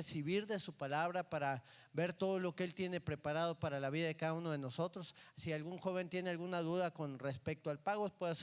recibir de su palabra, para ver todo lo que Él tiene preparado para la vida de cada uno de nosotros. Si algún joven tiene alguna duda con respecto al pago, puede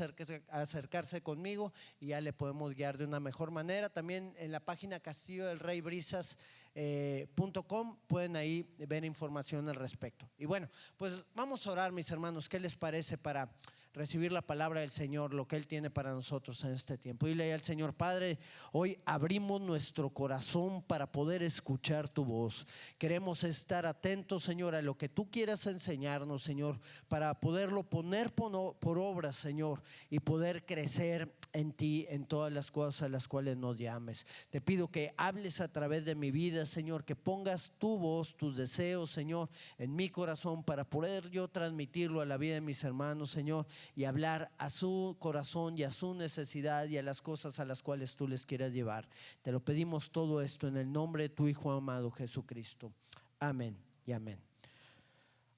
acercarse conmigo y ya le podemos guiar de una mejor manera. También en la página castillodelreybrisas.com pueden ahí ver información al respecto. Y bueno, pues vamos a orar, mis hermanos. ¿Qué les parece para recibir la palabra del Señor, lo que Él tiene para nosotros en este tiempo? Dile al Señor: Padre, hoy abrimos nuestro corazón para poder escuchar tu voz. Queremos estar atentos, Señor, a lo que tú quieras enseñarnos, Señor, para poderlo poner por obra, Señor, y poder crecer en ti, en todas las cosas a las cuales nos llames. Te pido que hables a través de mi vida, Señor, que pongas tu voz, tus deseos, Señor, en mi corazón, para poder yo transmitirlo a la vida de mis hermanos, Señor, y hablar a su corazón y a su necesidad y a las cosas a las cuales tú les quieras llevar. Te lo pedimos todo esto en el nombre de tu Hijo amado Jesucristo. Amén y amén.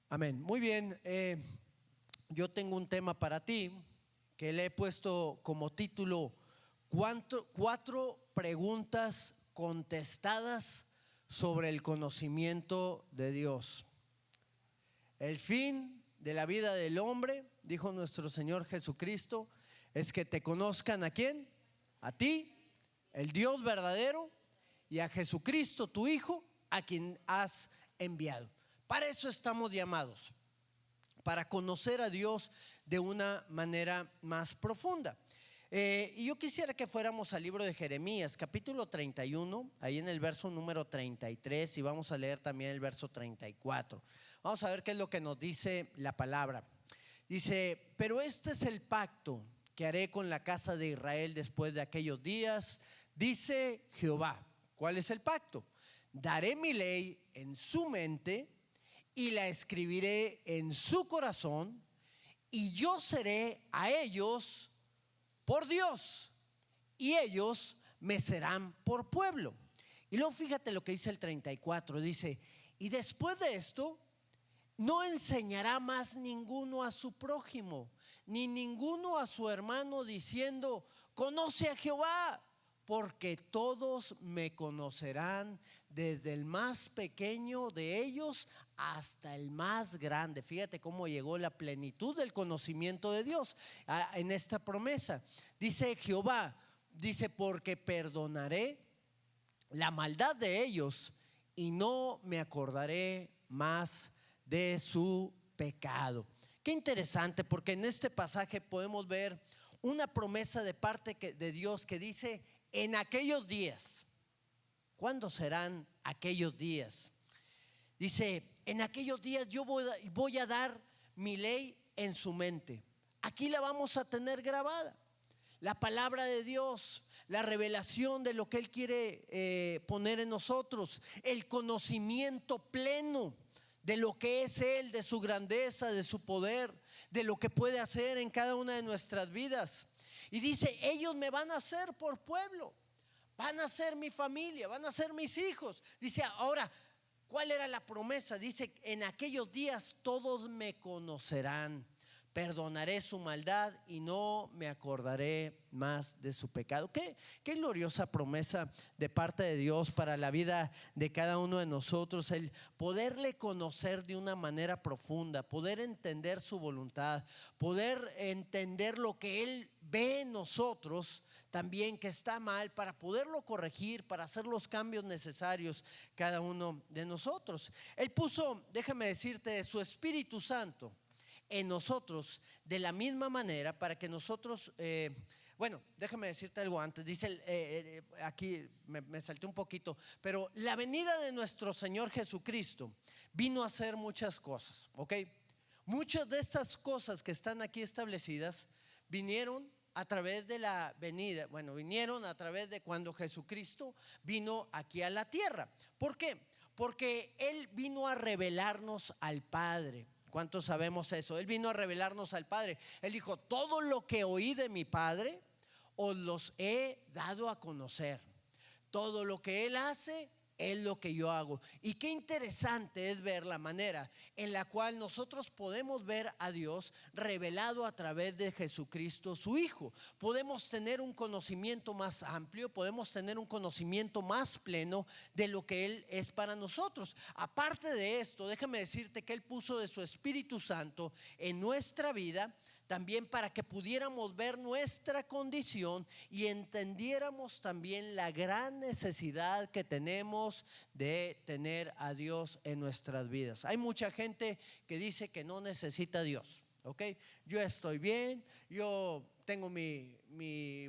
Amén. Muy bien, yo tengo un tema para ti que le he puesto como título: 4 preguntas contestadas sobre el conocimiento de Dios. El fin de la vida del hombre, dijo nuestro Señor Jesucristo, es que te conozcan. ¿A quién? A ti, el Dios verdadero, y a Jesucristo, tu Hijo, a quien has enviado. Para eso estamos llamados, para conocer a Dios de una manera más profunda. Y yo quisiera que fuéramos al libro de Jeremías, capítulo 31, ahí en el verso número 33, y vamos a leer también el verso 34. Vamos a ver qué es lo que nos dice la palabra. Dice: pero este es el pacto que haré con la casa de Israel después de aquellos días, dice Jehová. ¿Cuál es el pacto? Daré mi ley en su mente y la escribiré en su corazón, y yo seré a ellos por Dios, y ellos me serán por pueblo. Y luego fíjate lo que dice el 34, dice: y después de esto no enseñará más ninguno a su prójimo, ni ninguno a su hermano, diciendo: conoce a Jehová, porque todos me conocerán, desde el más pequeño de ellos hasta el más grande. Fíjate cómo llegó la plenitud del conocimiento de Dios en esta promesa. Dice Jehová, dice: porque perdonaré la maldad de ellos y no me acordaré más de su pecado. Qué interesante, porque en este pasaje podemos ver una promesa de parte de Dios que dice: en aquellos días. ¿Cuándo serán aquellos días? Dice: en aquellos días yo voy a dar mi ley en su mente. Aquí la vamos a tener grabada, la palabra de Dios, la revelación de lo que Él quiere poner en nosotros, el conocimiento pleno de lo que es Él, de su grandeza, de su poder, de lo que puede hacer en cada una de nuestras vidas. Y dice: ellos me van a hacer por pueblo, van a ser mi familia, van a ser mis hijos. Dice, ahora, ¿cuál era la promesa? Dice: en aquellos días todos me conocerán, perdonaré su maldad y no me acordaré más de su pecado. Qué gloriosa promesa de parte de Dios para la vida de cada uno de nosotros, el poderle conocer de una manera profunda, poder entender su voluntad, poder entender lo que Él ve en nosotros también que está mal, para poderlo corregir, para hacer los cambios necesarios cada uno de nosotros. Él puso, déjame decirte, su Espíritu Santo en nosotros de la misma manera para que nosotros, bueno, déjame decirte algo antes. Dice, aquí me salté un poquito, pero la venida de nuestro Señor Jesucristo vino a hacer muchas cosas, ¿ok? Muchas de estas cosas que están aquí establecidas vinieron a través de la venida, vinieron a través de cuando Jesucristo vino aquí a la tierra. ¿Por qué? Porque Él vino a revelarnos al Padre. ¿Cuántos sabemos eso? Él vino a revelarnos al Padre. Él dijo: todo lo que oí de mi Padre os los he dado a conocer. Todo lo que Él hace, es lo que yo hago. Y qué interesante es ver la manera en la cual nosotros podemos ver a Dios revelado a través de Jesucristo, su Hijo. Podemos tener un conocimiento más amplio, podemos tener un conocimiento más pleno de lo que Él es para nosotros. Aparte de esto, déjame decirte que Él puso de su Espíritu Santo en nuestra vida, también para que pudiéramos ver nuestra condición y entendiéramos también la gran necesidad que tenemos de tener a Dios en nuestras vidas. Hay mucha gente que dice que no necesita a Dios, ¿ok? Yo estoy bien, yo tengo mi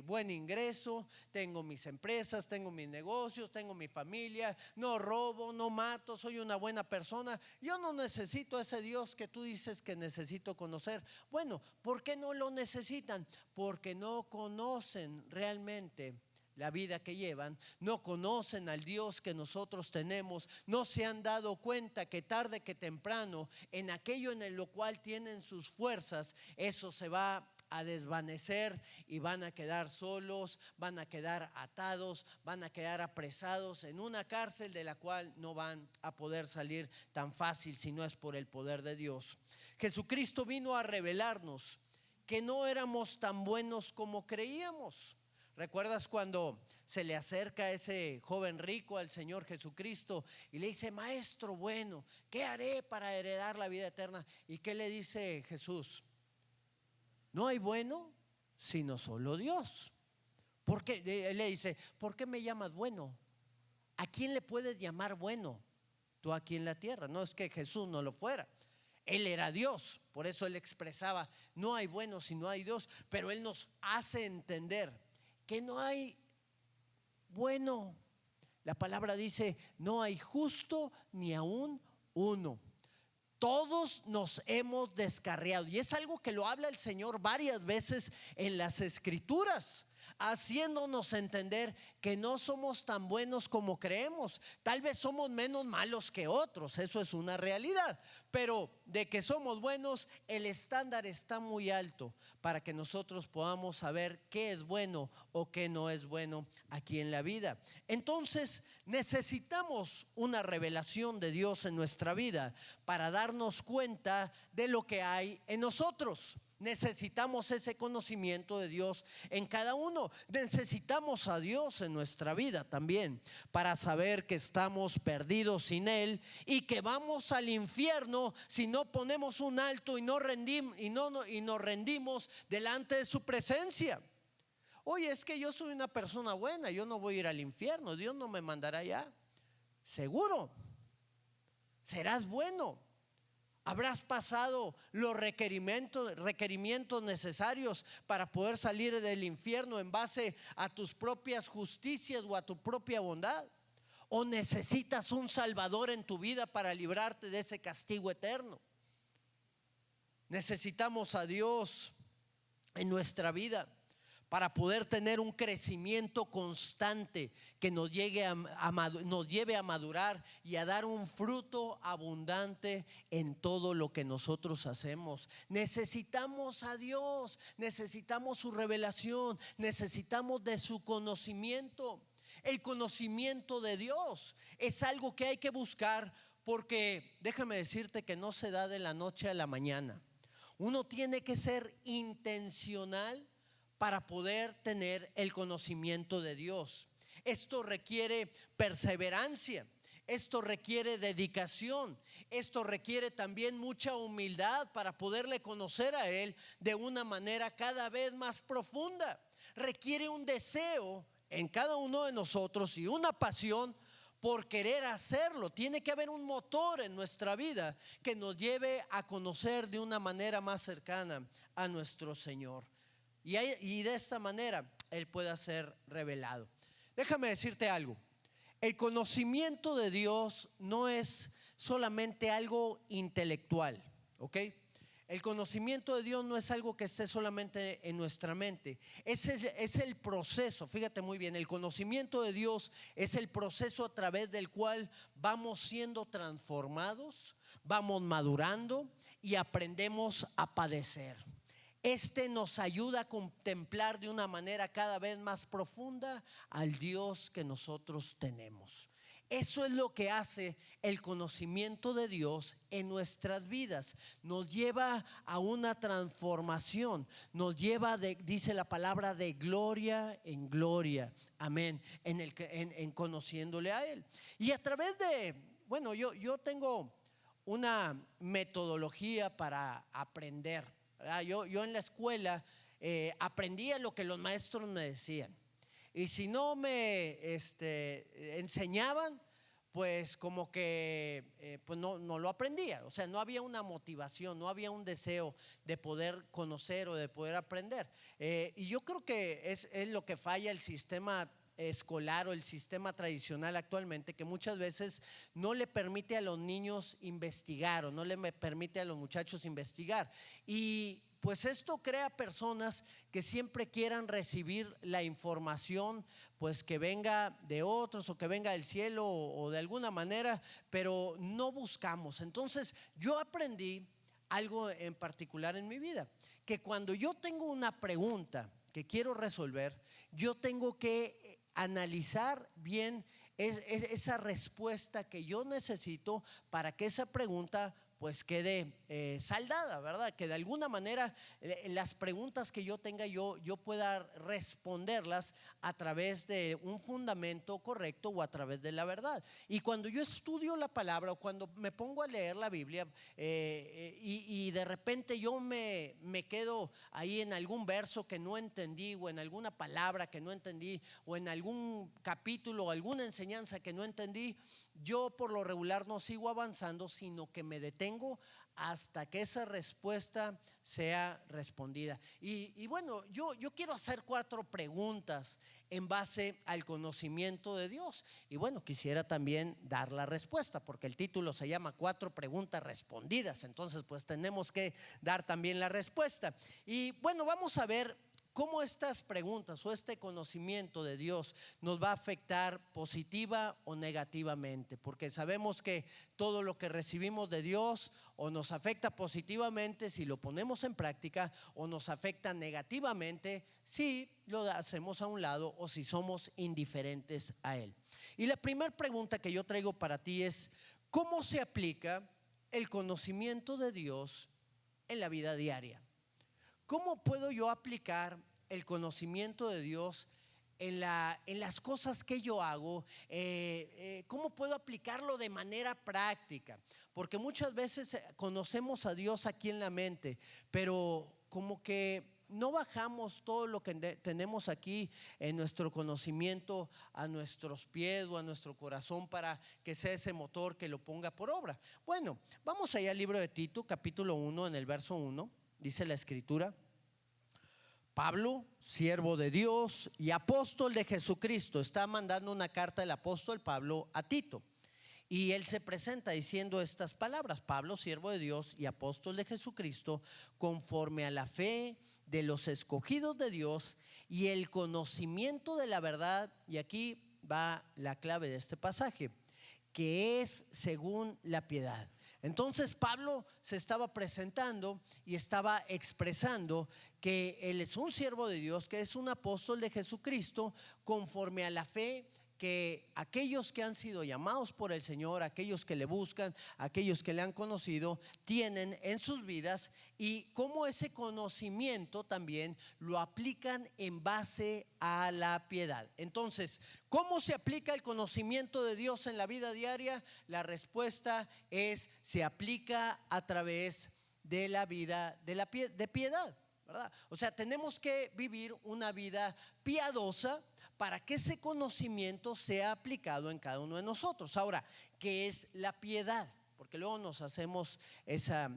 buen ingreso, tengo mis empresas, tengo mis negocios, tengo mi familia, no robo, no mato, soy una buena persona. Yo no necesito a ese Dios que tú dices que necesito conocer. Bueno, ¿por qué no lo necesitan? Porque no conocen realmente la vida que llevan, no conocen al Dios que nosotros tenemos, no se han dado cuenta que tarde que temprano en aquello en lo cual tienen sus fuerzas, eso se va a desvanecer y van a quedar solos, van a quedar atados, van a quedar apresados en una cárcel de la cual no van a poder salir tan fácil si no es por el poder de Dios. Jesucristo vino a revelarnos que no éramos tan buenos como creíamos. ¿Recuerdas cuando se le acerca ese joven rico al Señor Jesucristo y le dice: maestro bueno, ¿qué haré para heredar la vida eterna? ¿Y qué le dice Jesús? No hay bueno sino solo Dios. ¿Por qué? Él le dice: ¿por qué me llamas bueno? ¿A quién le puedes llamar bueno tú aquí en la tierra? No es que Jesús no lo fuera, Él era Dios, por eso Él expresaba: no hay bueno si no hay Dios. Pero Él nos hace entender que no hay bueno. La palabra dice: no hay justo ni aún uno. Todos nos hemos descarriado, y es algo que lo habla el Señor varias veces en las Escrituras, haciéndonos entender que no somos tan buenos como creemos. Tal vez somos menos malos que otros, eso es una realidad, pero de que somos buenos, el estándar está muy alto para que nosotros podamos saber qué es bueno o qué no es bueno aquí en la vida. Entonces necesitamos una revelación de Dios en nuestra vida para darnos cuenta de lo que hay en nosotros. Necesitamos ese conocimiento de Dios en cada uno. Necesitamos a Dios en nuestra vida también para saber que estamos perdidos sin Él y que vamos al infierno si no ponemos un alto y nos rendimos delante de su presencia. Oye, es que yo soy una persona buena, yo no voy a ir al infierno, Dios no me mandará allá. Seguro, serás bueno. Habrás pasado los requerimientos necesarios para poder salir del infierno en base a tus propias justicias o a tu propia bondad. O necesitas un Salvador en tu vida para librarte de ese castigo eterno. Necesitamos a Dios en nuestra vida para poder tener un crecimiento constante que nos lleve a madurar y a dar un fruto abundante en todo lo que nosotros hacemos. Necesitamos a Dios, necesitamos su revelación, necesitamos de su conocimiento. El conocimiento de Dios es algo que hay que buscar, porque déjame decirte que no se da de la noche a la mañana. Uno tiene que ser intencional para poder tener el conocimiento de Dios. Esto requiere perseverancia, esto requiere dedicación, esto requiere también mucha humildad para poderle conocer a Él de una manera cada vez más profunda. Requiere un deseo en cada uno de nosotros y una pasión por querer hacerlo. Tiene que haber un motor en nuestra vida que nos lleve a conocer de una manera más cercana a nuestro Señor. Y de esta manera Él pueda ser revelado. Déjame decirte algo: el conocimiento de Dios no es solamente algo intelectual, ¿ok? El conocimiento de Dios no es algo que esté solamente en nuestra mente. Ese es el proceso, fíjate muy bien. El conocimiento de Dios es el proceso a través del cual vamos siendo transformados, vamos madurando y aprendemos a padecer. Este nos ayuda a contemplar de una manera cada vez más profunda al Dios que nosotros tenemos. Eso es lo que hace el conocimiento de Dios en nuestras vidas. Nos lleva a una transformación, nos lleva, dice la palabra, de gloria en gloria. Amén. En conociéndole a Él. Y a través de, bueno, yo tengo una metodología para aprender, ¿verdad? Yo en la escuela aprendía lo que los maestros me decían. Y si no me enseñaban, pues como que pues no lo aprendía. O sea, no había una motivación, no había un deseo de poder conocer o de poder aprender. Y yo creo que es lo que falla el sistema escolar o el sistema tradicional actualmente, que muchas veces no le permite a los niños investigar o no le permite a los muchachos investigar. Y pues esto crea personas que siempre quieran recibir la información, pues que venga de otros o que venga del cielo o de alguna manera, pero no buscamos. Entonces yo aprendí algo en particular en mi vida, que cuando yo tengo una pregunta que quiero resolver, yo tengo que analizar bien esa respuesta que yo necesito para que esa pregunta pues quede saldada, ¿verdad? Que de alguna manera las preguntas que yo tenga yo pueda responderlas a través de un fundamento correcto o a través de la verdad. Y cuando yo estudio la palabra o cuando me pongo a leer la Biblia y de repente yo me quedo ahí en algún verso que no entendí o en alguna palabra que no entendí o en algún capítulo o alguna enseñanza que no entendí, yo por lo regular no sigo avanzando, sino que me detengo hasta que esa respuesta sea respondida. Y bueno, yo quiero hacer 4 preguntas en base al conocimiento de Dios. Y bueno, quisiera también dar la respuesta, porque el título se llama 4 preguntas respondidas. Entonces, pues tenemos que dar también la respuesta. Y bueno, vamos a ver cómo estas preguntas o este conocimiento de Dios nos va a afectar positiva o negativamente, porque sabemos que todo lo que recibimos de Dios o nos afecta positivamente si lo ponemos en práctica, o nos afecta negativamente si lo hacemos a un lado o si somos indiferentes a Él. Y la primera pregunta que yo traigo para ti es: ¿cómo se aplica el conocimiento de Dios en la vida diaria? ¿Cómo puedo yo aplicar el conocimiento de Dios en las cosas que yo hago? ¿Cómo puedo aplicarlo de manera práctica? Porque muchas veces conocemos a Dios aquí en la mente, pero como que no bajamos todo lo que tenemos aquí en nuestro conocimiento a nuestros pies o a nuestro corazón para que sea ese motor que lo ponga por obra. Bueno, vamos allá al libro de Tito, capítulo 1, en el verso 1. Dice la escritura: Pablo, siervo de Dios y apóstol de Jesucristo. Está mandando una carta del apóstol Pablo a Tito, y él se presenta diciendo estas palabras: Pablo, siervo de Dios y apóstol de Jesucristo, conforme a la fe de los escogidos de Dios y el conocimiento de la verdad. Y aquí va la clave de este pasaje, que es según la piedad. Entonces Pablo se estaba presentando y estaba expresando que él es un siervo de Dios, que es un apóstol de Jesucristo, conforme a la fe que aquellos que han sido llamados por el Señor, aquellos que le buscan, aquellos que le han conocido, tienen en sus vidas, y cómo ese conocimiento también lo aplican en base a la piedad. Entonces, ¿cómo se aplica el conocimiento de Dios en la vida diaria? La respuesta es: se aplica a través de la vida de piedad, ¿verdad? O sea, tenemos que vivir una vida piadosa para que ese conocimiento sea aplicado en cada uno de nosotros. Ahora, ¿qué es la piedad? Porque luego nos hacemos esa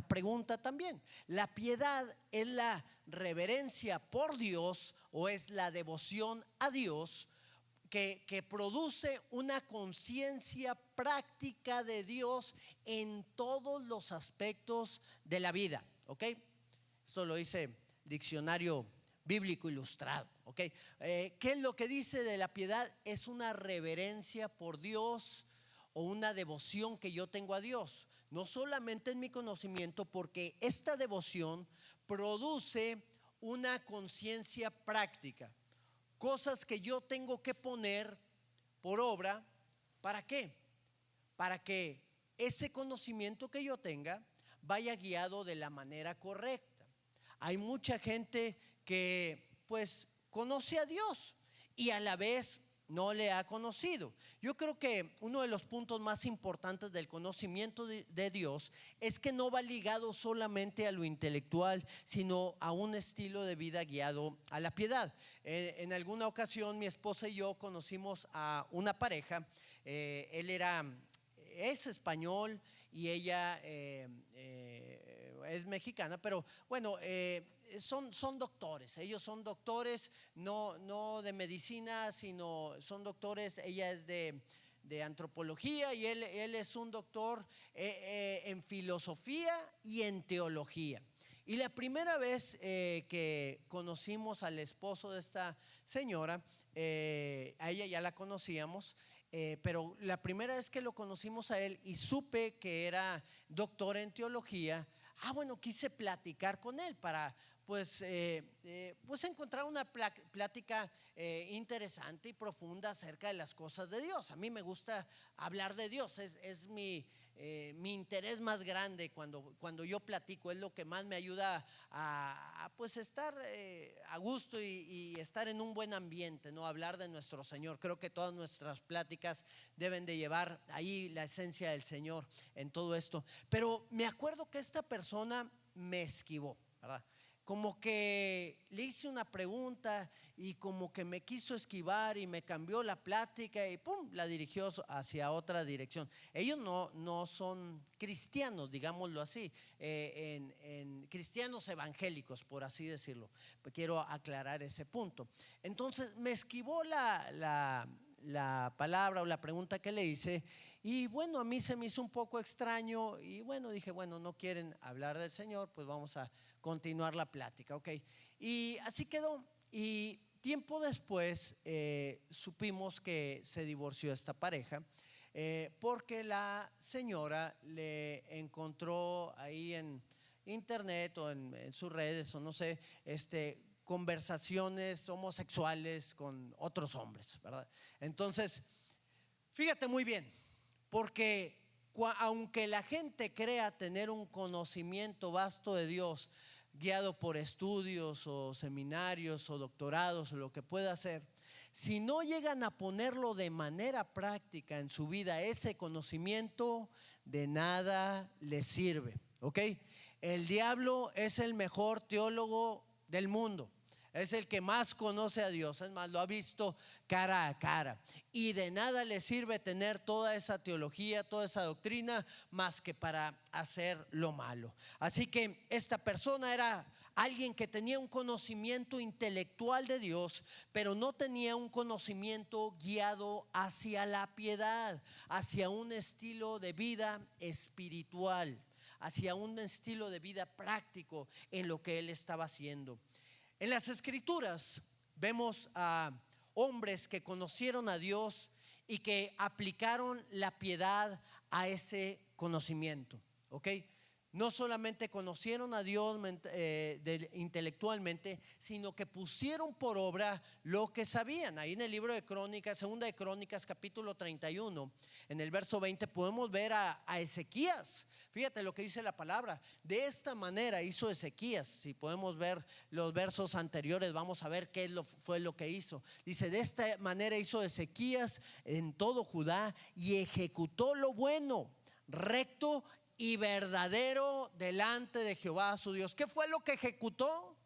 pregunta también. La piedad es la reverencia por Dios, o es la devoción a Dios que produce una conciencia práctica de Dios en todos los aspectos de la vida. ¿Ok? Esto lo dice Diccionario Bíblico Ilustrado. ¿Ok? ¿Qué es lo que dice de la piedad? Es una reverencia por Dios o una devoción que yo tengo a Dios, no solamente en mi conocimiento, porque esta devoción produce una conciencia práctica, cosas que yo tengo que poner por obra ¿Para qué? Para que ese conocimiento que yo tenga vaya guiado de la manera correcta. Hay mucha gente que pues conoce a Dios y a la vez no le ha conocido. Yo creo que uno de los puntos más importantes del conocimiento de Dios es que no va ligado solamente a lo intelectual, sino a un estilo de vida guiado a la piedad. En alguna ocasión mi esposa y yo conocimos a una pareja. Él es español y ella es mexicana, pero bueno, son doctores. Ellos son doctores, no de medicina, sino son doctores. Ella es de antropología y él es un doctor en filosofía y en teología. Y la primera vez que conocimos al esposo de esta señora, a ella ya la conocíamos, pero la primera vez que lo conocimos a él y supe que era doctor en teología, bueno, quise platicar con él para pues encontrar una plática interesante y profunda acerca de las cosas de Dios. A mí me gusta hablar de Dios, es mi interés más grande cuando yo platico, es lo que más me ayuda a pues estar a gusto y estar en un buen ambiente, ¿no? Hablar de nuestro Señor. Creo que todas nuestras pláticas deben de llevar ahí la esencia del Señor en todo esto. Pero me acuerdo que esta persona me esquivó, ¿verdad? Como que le hice una pregunta y como que me quiso esquivar y me cambió la plática y pum, la dirigió hacia otra dirección. Ellos no son cristianos, digámoslo así, en cristianos evangélicos, por así decirlo. Quiero aclarar ese punto. Entonces me esquivó la palabra o la pregunta que le hice. Y bueno, a mí se me hizo un poco extraño y bueno, dije, bueno, no quieren hablar del Señor, pues vamos a continuar la plática, ok. Y así quedó. Y tiempo después supimos que se divorció esta pareja porque la señora le encontró ahí en internet o en sus redes o no sé, conversaciones homosexuales con otros hombres, ¿verdad? Entonces, fíjate muy bien, porque aunque la gente crea tener un conocimiento vasto de Dios, guiado por estudios o seminarios o doctorados o lo que pueda hacer, si no llegan a ponerlo de manera práctica en su vida, ese conocimiento de nada les sirve, ¿ok? El diablo es el mejor teólogo del mundo. Es el que más conoce a Dios, es más, lo ha visto cara a cara. Y de nada le sirve tener toda esa teología, toda esa doctrina, más que para hacer lo malo. Así que esta persona era alguien que tenía un conocimiento intelectual de Dios, pero no tenía un conocimiento guiado hacia la piedad, hacia un estilo de vida espiritual, hacia un estilo de vida práctico en lo que él estaba haciendo. En las Escrituras vemos a hombres que conocieron a Dios y que aplicaron la piedad a ese conocimiento, ¿ok? No solamente conocieron a Dios intelectualmente, sino que pusieron por obra lo que sabían. Ahí en el libro de Crónicas, segunda de Crónicas, capítulo 31, en el verso 20 podemos ver a Ezequías. Fíjate lo que dice la palabra. De esta manera hizo Ezequías. Si podemos ver los versos anteriores, vamos a ver qué fue lo que hizo. Dice: de esta manera hizo Ezequías en todo Judá y ejecutó lo bueno, recto y verdadero delante de Jehová su Dios. ¿Qué fue lo que ejecutó?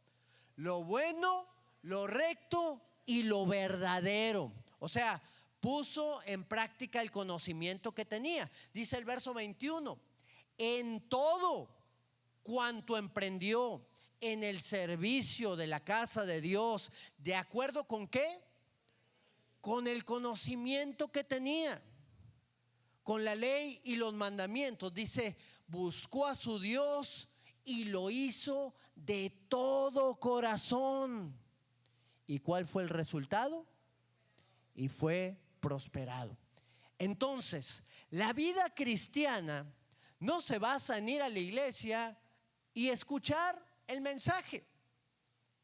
Lo bueno, lo recto y lo verdadero. O sea, puso en práctica el conocimiento que tenía. Dice el verso 21: en todo cuanto emprendió en el servicio de la casa de Dios, ¿de acuerdo con qué? Con el conocimiento que tenía, con la ley y los mandamientos. Dice: buscó a su Dios y lo hizo de todo corazón. ¿Y cuál fue el resultado? Y fue prosperado. Entonces, la vida cristiana no se basa en ir a la iglesia y escuchar el mensaje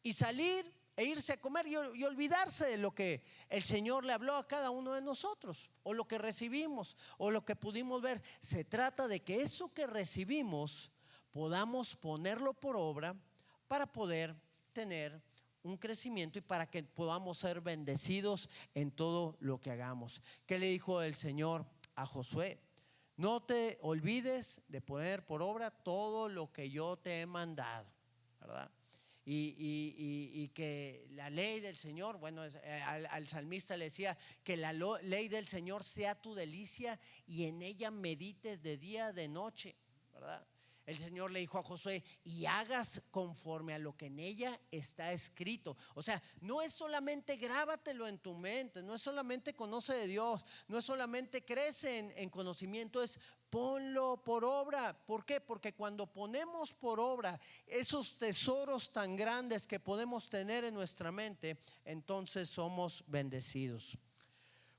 y salir e irse a comer y olvidarse de lo que el Señor le habló a cada uno de nosotros, o lo que recibimos, o lo que pudimos ver. Se trata de que eso que recibimos podamos ponerlo por obra para poder tener un crecimiento y para que podamos ser bendecidos en todo lo que hagamos. ¿Qué le dijo el Señor a Josué? No te olvides de poner por obra todo lo que yo te he mandado, ¿verdad? Y que la ley del Señor, bueno, al salmista le decía que la ley del Señor sea tu delicia y en ella medites de día, de noche, ¿verdad? El Señor le dijo a Josué: y hagas conforme a lo que en ella está escrito. O sea, no es solamente grábatelo en tu mente, no es solamente conoce de Dios, no es solamente crece en conocimiento, es ponlo por obra. ¿Por qué? Porque cuando ponemos por obra esos tesoros tan grandes que podemos tener en nuestra mente, entonces somos bendecidos.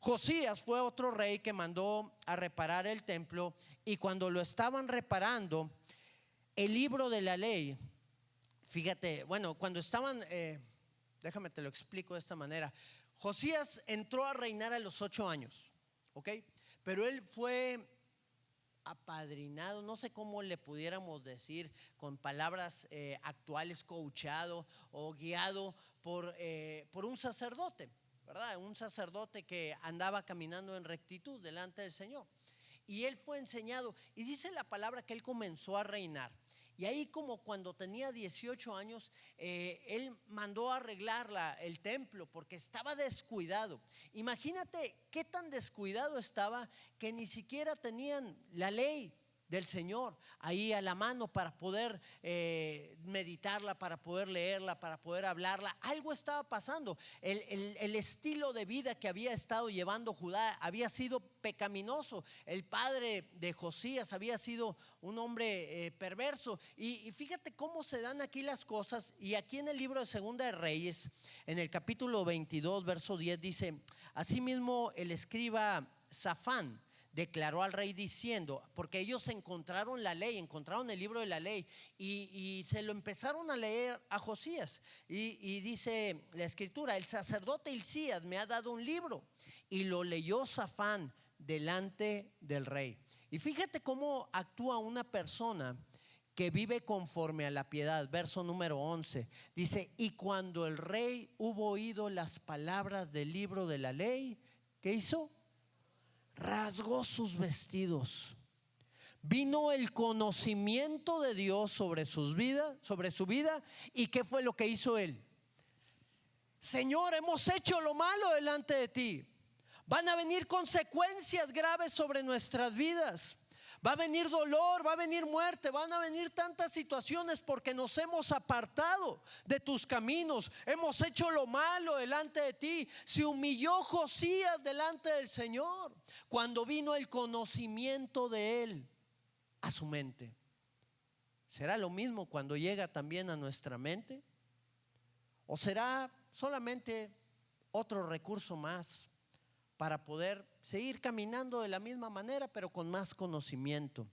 Josías fue otro rey que mandó a reparar el templo, y cuando lo estaban reparando, el libro de la ley, fíjate, bueno, cuando estaban, déjame te lo explico de esta manera. Josías entró a reinar a los 8 años, ¿ok? Pero él fue apadrinado, no sé cómo le pudiéramos decir con palabras actuales, coachado o guiado por un sacerdote, ¿verdad? Un sacerdote que andaba caminando en rectitud delante del Señor. Y él fue enseñado, y dice la palabra que él comenzó a reinar. Y ahí, como cuando tenía 18 años, él mandó a arreglar el templo porque estaba descuidado. Imagínate qué tan descuidado estaba que ni siquiera tenían la ley del Señor ahí a la mano para poder meditarla, para poder leerla, para poder hablarla. Algo estaba pasando. El estilo de vida que había estado llevando Judá había sido pecaminoso. El padre de Josías había sido un hombre perverso. Y fíjate cómo se dan aquí las cosas. Y aquí en el libro de Segunda de Reyes, en el capítulo 22, verso 10, dice: asimismo el escriba Safán declaró al rey diciendo, porque ellos encontraron la ley, encontraron el libro de la ley y se lo empezaron a leer a Josías, y dice la escritura: el sacerdote Hilcías me ha dado un libro, y lo leyó Safán delante del rey. Y fíjate cómo actúa una persona que vive conforme a la piedad. Verso número 11 dice: y cuando el rey hubo oído las palabras del libro de la ley, ¿qué hizo? Rasgó sus vestidos. Vino el conocimiento de Dios sobre su vida. ¿Y qué fue lo que hizo él? Señor, hemos hecho lo malo delante de ti. Van a venir consecuencias graves sobre nuestras vidas. Va a venir dolor, va a venir muerte, van a venir tantas situaciones porque nos hemos apartado de tus caminos. Hemos hecho lo malo delante de ti. Se humilló Josías delante del Señor cuando vino el conocimiento de él a su mente. ¿Será lo mismo cuando llega también a nuestra mente? ¿O será solamente otro recurso más para poder seguir caminando de la misma manera, pero con más conocimiento?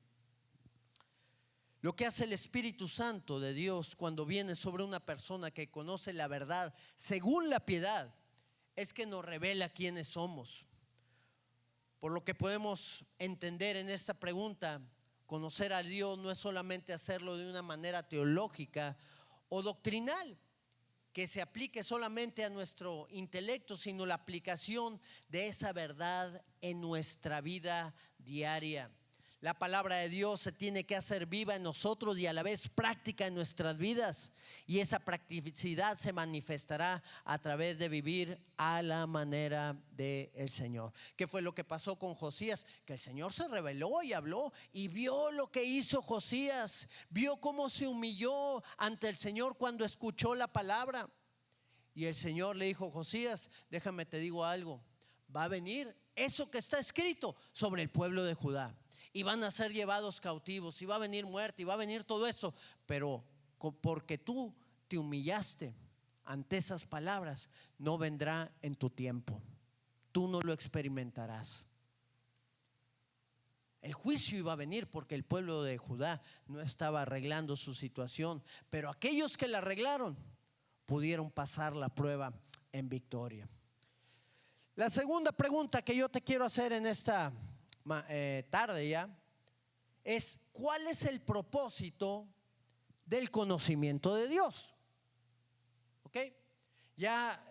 Lo que hace el Espíritu Santo de Dios cuando viene sobre una persona que conoce la verdad según la piedad es que nos revela quiénes somos. Por lo que podemos entender en esta pregunta, conocer a Dios no es solamente hacerlo de una manera teológica o doctrinal, que se aplique solamente a nuestro intelecto, sino la aplicación de esa verdad en nuestra vida diaria. La palabra de Dios se tiene que hacer viva en nosotros y a la vez práctica en nuestras vidas, y esa practicidad se manifestará a través de vivir a la manera del Señor. ¿Qué fue lo que pasó con Josías? Que el Señor se reveló y habló y vio lo que hizo Josías, vio cómo se humilló ante el Señor cuando escuchó la palabra. Y el Señor le dijo: Josías, déjame te digo algo, va a venir eso que está escrito sobre el pueblo de Judá, y van a ser llevados cautivos, y va a venir muerte, y va a venir todo esto, pero porque tú te humillaste ante esas palabras, no vendrá en tu tiempo, tú no lo experimentarás. El juicio iba a venir porque el pueblo de Judá no estaba arreglando su situación, pero aquellos que la arreglaron pudieron pasar la prueba en victoria. La segunda pregunta que yo te quiero hacer en esta tarde ya es: ¿cuál es el propósito del conocimiento de Dios? ¿Ok? Ya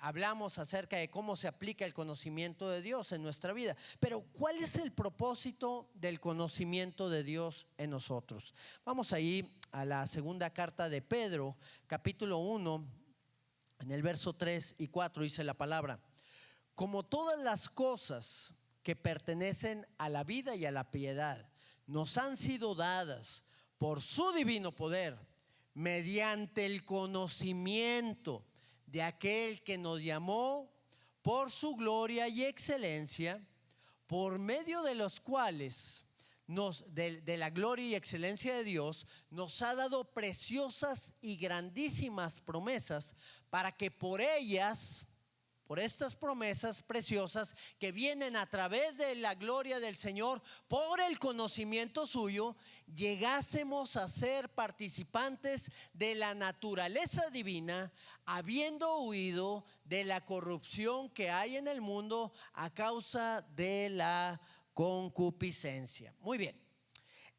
hablamos acerca de cómo se aplica el conocimiento de Dios en nuestra vida, pero ¿cuál es el propósito del conocimiento de Dios en nosotros? Vamos ahí a la segunda carta de Pedro, capítulo 1, en el verso 3 y 4 dice la palabra: como todas las cosas que pertenecen a la vida y a la piedad nos han sido dadas por su divino poder, mediante el conocimiento de aquel que nos llamó por su gloria y excelencia, por medio de los cuales de la gloria y excelencia de Dios, nos ha dado preciosas y grandísimas promesas, para que por ellas, por estas promesas preciosas que vienen a través de la gloria del Señor, por el conocimiento suyo, llegásemos a ser participantes de la naturaleza divina, habiendo huido de la corrupción que hay en el mundo a causa de la concupiscencia. Muy bien,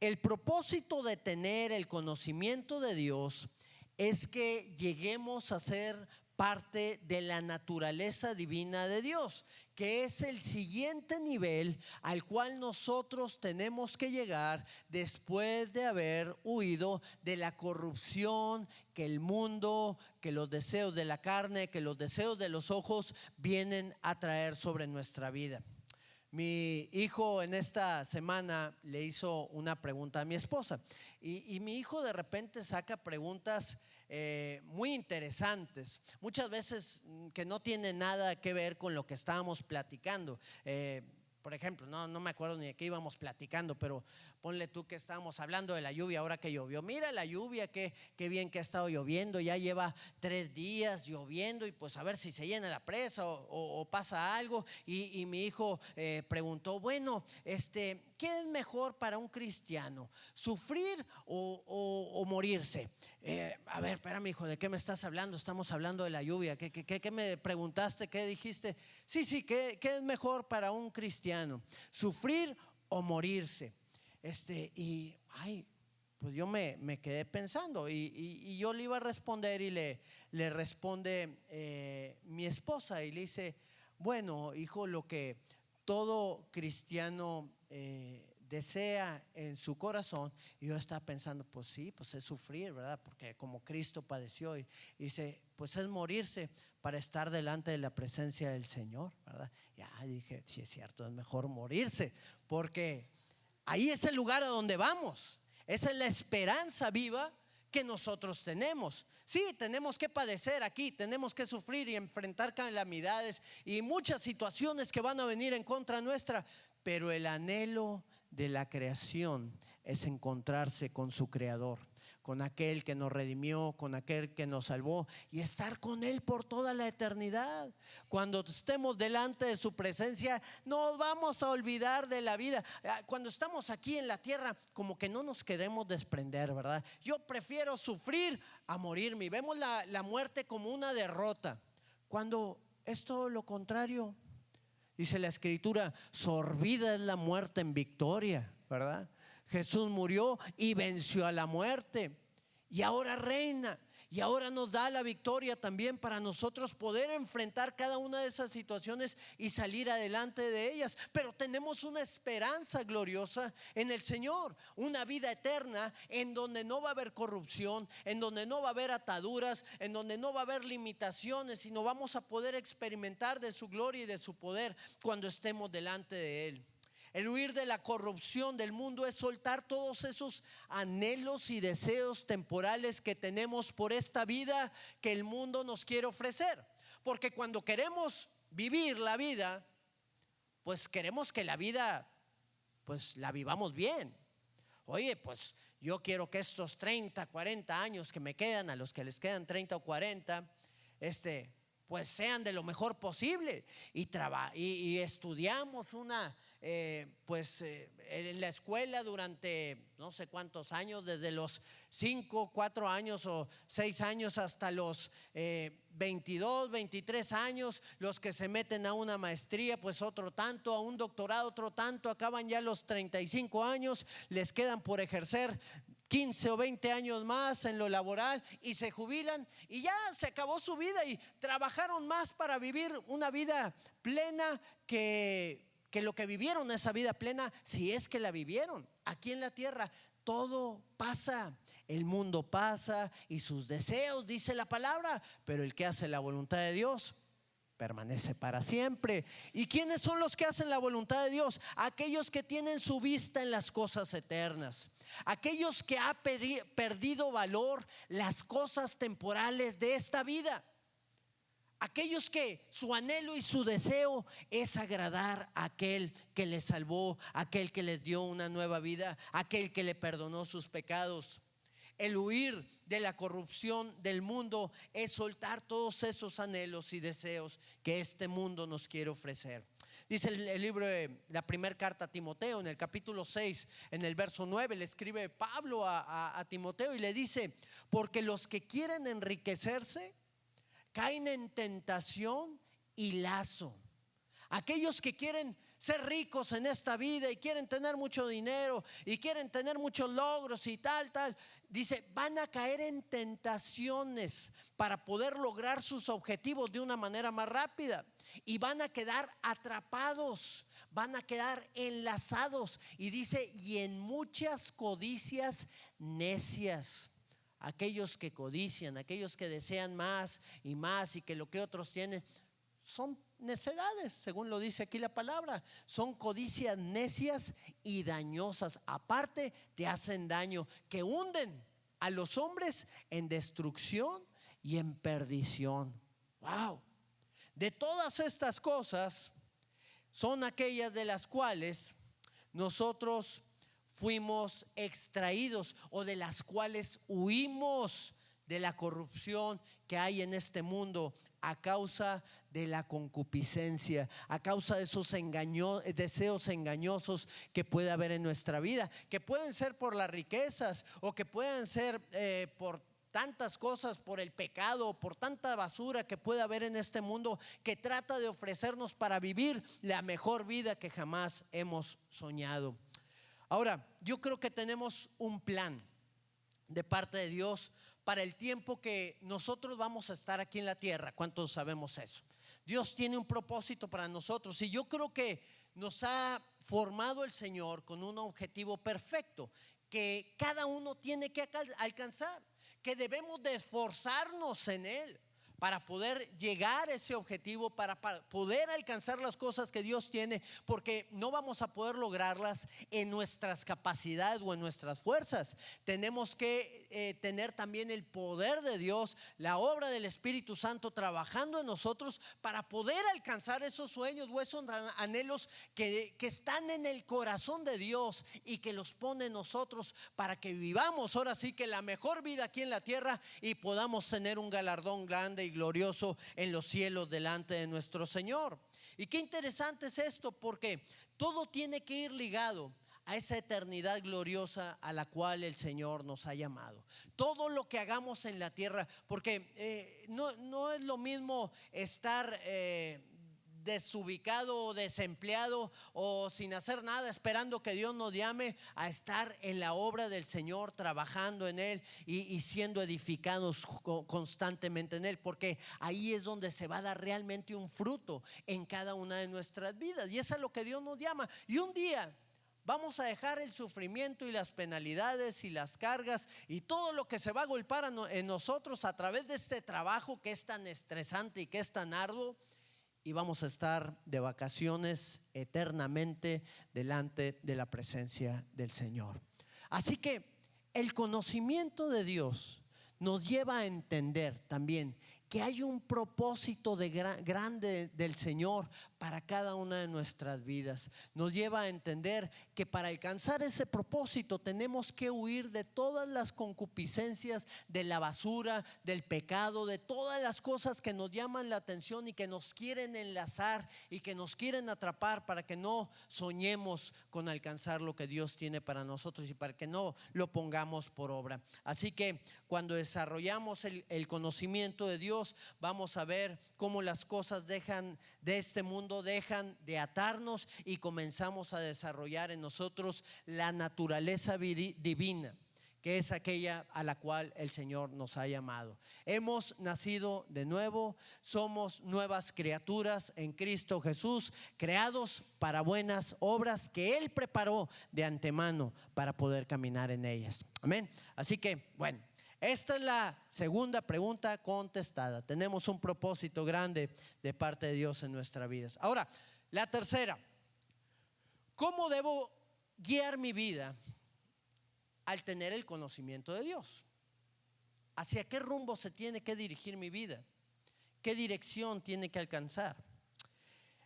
el propósito de tener el conocimiento de Dios es que lleguemos a ser parte de la naturaleza divina de Dios, que es el siguiente nivel al cual nosotros tenemos que llegar después de haber huido de la corrupción que el mundo, que los deseos de la carne, que los deseos de los ojos vienen a traer sobre nuestra vida. Mi hijo en esta semana le hizo una pregunta a mi esposa y mi hijo de repente saca preguntas muy interesantes, muchas veces que no tienen nada que ver con lo que estábamos platicando. Por ejemplo, no me acuerdo ni de qué íbamos platicando, pero ponle tú que estábamos hablando de la lluvia ahora que llovió. Mira la lluvia, qué bien que ha estado lloviendo, ya lleva 3 días lloviendo, y pues a ver si se llena la presa o pasa algo. Y mi hijo preguntó: bueno, ¿qué es mejor para un cristiano? ¿Sufrir o morirse? A ver, espérame, hijo, ¿de qué me estás hablando? Estamos hablando de la lluvia. ¿Qué me preguntaste? ¿Qué dijiste? Sí, ¿qué es mejor para un cristiano? ¿Sufrir o morirse? Pues yo me quedé pensando y yo le iba a responder, y le responde mi esposa y le dice: bueno, hijo, lo que todo cristiano desea en su corazón. Y yo estaba pensando: pues sí, pues es sufrir, ¿verdad? Porque como Cristo padeció, y dice: pues es morirse para estar delante de la presencia del Señor, ¿verdad? Ya dije: sí, es cierto, es mejor morirse, porque ahí es el lugar a donde vamos. Esa es la esperanza viva que nosotros tenemos. Sí, tenemos que padecer aquí, tenemos que sufrir y enfrentar calamidades y muchas situaciones que van a venir en contra nuestra, pero el anhelo de la creación es encontrarse con su creador, con aquel que nos redimió, con aquel que nos salvó, y estar con él por toda la eternidad. Cuando estemos delante de su presencia, no vamos a olvidar de la vida. Cuando estamos aquí en la tierra, como que no nos queremos desprender, ¿verdad? Yo prefiero sufrir a morirme, y vemos la muerte como una derrota, cuando es todo lo contrario. Dice la Escritura: sorbida es la muerte en victoria, ¿verdad? Jesús murió y venció a la muerte, y ahora reina, y ahora nos da la victoria también para nosotros poder enfrentar cada una de esas situaciones y salir adelante de ellas. Pero tenemos una esperanza gloriosa en el Señor, una vida eterna en donde no va a haber corrupción, en donde no va a haber ataduras, en donde no va a haber limitaciones, sino vamos a poder experimentar de su gloria y de su poder cuando estemos delante de Él. El huir de la corrupción del mundo es soltar todos esos anhelos y deseos temporales que tenemos por esta vida que el mundo nos quiere ofrecer. Porque cuando queremos vivir la vida, pues queremos que la vida pues la vivamos bien. Oye, pues yo quiero que estos 30, 40 años que me quedan, a los que les quedan 30 o 40, pues sean de lo mejor posible. Y estudiamos en la escuela durante no sé cuántos años, desde los 5, 4 años o 6 años hasta los 22, 23 años. Los que se meten a una maestría, pues otro tanto, a un doctorado otro tanto, acaban ya los 35 años, les quedan por ejercer 15 o 20 años más en lo laboral y se jubilan y ya se acabó su vida, y trabajaron más para vivir una vida plena que lo que vivieron esa vida plena, si es que la vivieron. Aquí en la tierra todo pasa, el mundo pasa y sus deseos, dice la palabra, pero el que hace la voluntad de Dios permanece para siempre. ¿Y quiénes son los que hacen la voluntad de Dios? Aquellos que tienen su vista en las cosas eternas, aquellos que han perdido valor las cosas temporales de esta vida, aquellos que su anhelo y su deseo es agradar a aquel que les salvó, aquel que les dio una nueva vida, aquel que le perdonó sus pecados. El huir de la corrupción del mundo es soltar todos esos anhelos y deseos que este mundo nos quiere ofrecer. Dice el libro de la primera carta a Timoteo, en el capítulo 6, en el verso 9, le escribe Pablo a Timoteo y le dice: porque los que quieren enriquecerse caen en tentación y lazo. Aquellos que quieren ser ricos en esta vida y quieren tener mucho dinero y quieren tener muchos logros y tal, dice, van a caer en tentaciones para poder lograr sus objetivos de una manera más rápida, y van a quedar atrapados, van a quedar enlazados, y dice, y en muchas codicias necias. Aquellos que codician, aquellos que desean más y más y que lo que otros tienen, son necedades, según lo dice aquí la palabra. Son codicias necias y dañosas. Aparte, te hacen daño, que hunden a los hombres en destrucción y en perdición. Wow. De todas estas cosas son aquellas de las cuales nosotros fuimos extraídos, o de las cuales huimos de la corrupción que hay en este mundo a causa de la concupiscencia, a causa de esos deseos engañosos que puede haber en nuestra vida, que pueden ser por las riquezas, o que pueden ser por tantas cosas, por el pecado, por tanta basura que puede haber en este mundo, que trata de ofrecernos para vivir la mejor vida que jamás hemos soñado. Ahora, yo creo que tenemos un plan de parte de Dios para el tiempo que nosotros vamos a estar aquí en la tierra. ¿Cuántos sabemos eso? Dios tiene un propósito para nosotros, y yo creo que nos ha formado el Señor con un objetivo perfecto que cada uno tiene que alcanzar, que debemos de esforzarnos en él para poder llegar a ese objetivo, para poder alcanzar las cosas que Dios tiene, porque no vamos a poder lograrlas en nuestras capacidades o en nuestras fuerzas. Tenemos que tener también el poder de Dios, la obra del Espíritu Santo trabajando en nosotros para poder alcanzar esos sueños o esos anhelos que están en el corazón de Dios y que los pone en nosotros, para que vivamos ahora sí que la mejor vida aquí en la tierra y podamos tener un galardón grande y glorioso en los cielos delante de nuestro Señor. Y qué interesante es esto, porque todo tiene que ir ligado a esa eternidad gloriosa a la cual el Señor nos ha llamado. Todo lo que hagamos en la tierra, porque no es lo mismo estar desubicado o desempleado o sin hacer nada esperando que Dios nos llame, a estar en la obra del Señor, trabajando en él y siendo edificados constantemente en él, porque ahí es donde se va a dar realmente un fruto en cada una de nuestras vidas, y eso es lo que Dios nos llama. Y un día vamos a dejar el sufrimiento y las penalidades y las cargas y todo lo que se va a golpear en nosotros a través de este trabajo que es tan estresante y que es tan arduo, y vamos a estar de vacaciones eternamente delante de la presencia del Señor. Así que el conocimiento de Dios nos lleva a entender también que hay un propósito grande del Señor para cada una de nuestras vidas. Nos lleva a entender que para alcanzar ese propósito tenemos que huir de todas las concupiscencias, de la basura, del pecado, de todas las cosas que nos llaman la atención y que nos quieren enlazar y que nos quieren atrapar, para que no soñemos con alcanzar lo que Dios tiene para nosotros y para que no lo pongamos por obra. Así que cuando desarrollamos el conocimiento de Dios, vamos a ver cómo las cosas de este mundo dejan de atarnos y comenzamos a desarrollar en nosotros la naturaleza divina, que es aquella a la cual el Señor nos ha llamado. Hemos nacido de nuevo, somos nuevas criaturas en Cristo Jesús, creados para buenas obras que Él preparó de antemano para poder caminar en ellas. Amén. Así que, bueno, esta es la segunda pregunta contestada. Tenemos un propósito grande de parte de Dios en nuestras vidas. Ahora, la tercera: ¿cómo debo guiar mi vida al tener el conocimiento de Dios? ¿Hacia qué rumbo se tiene que dirigir mi vida? ¿Qué dirección tiene que alcanzar?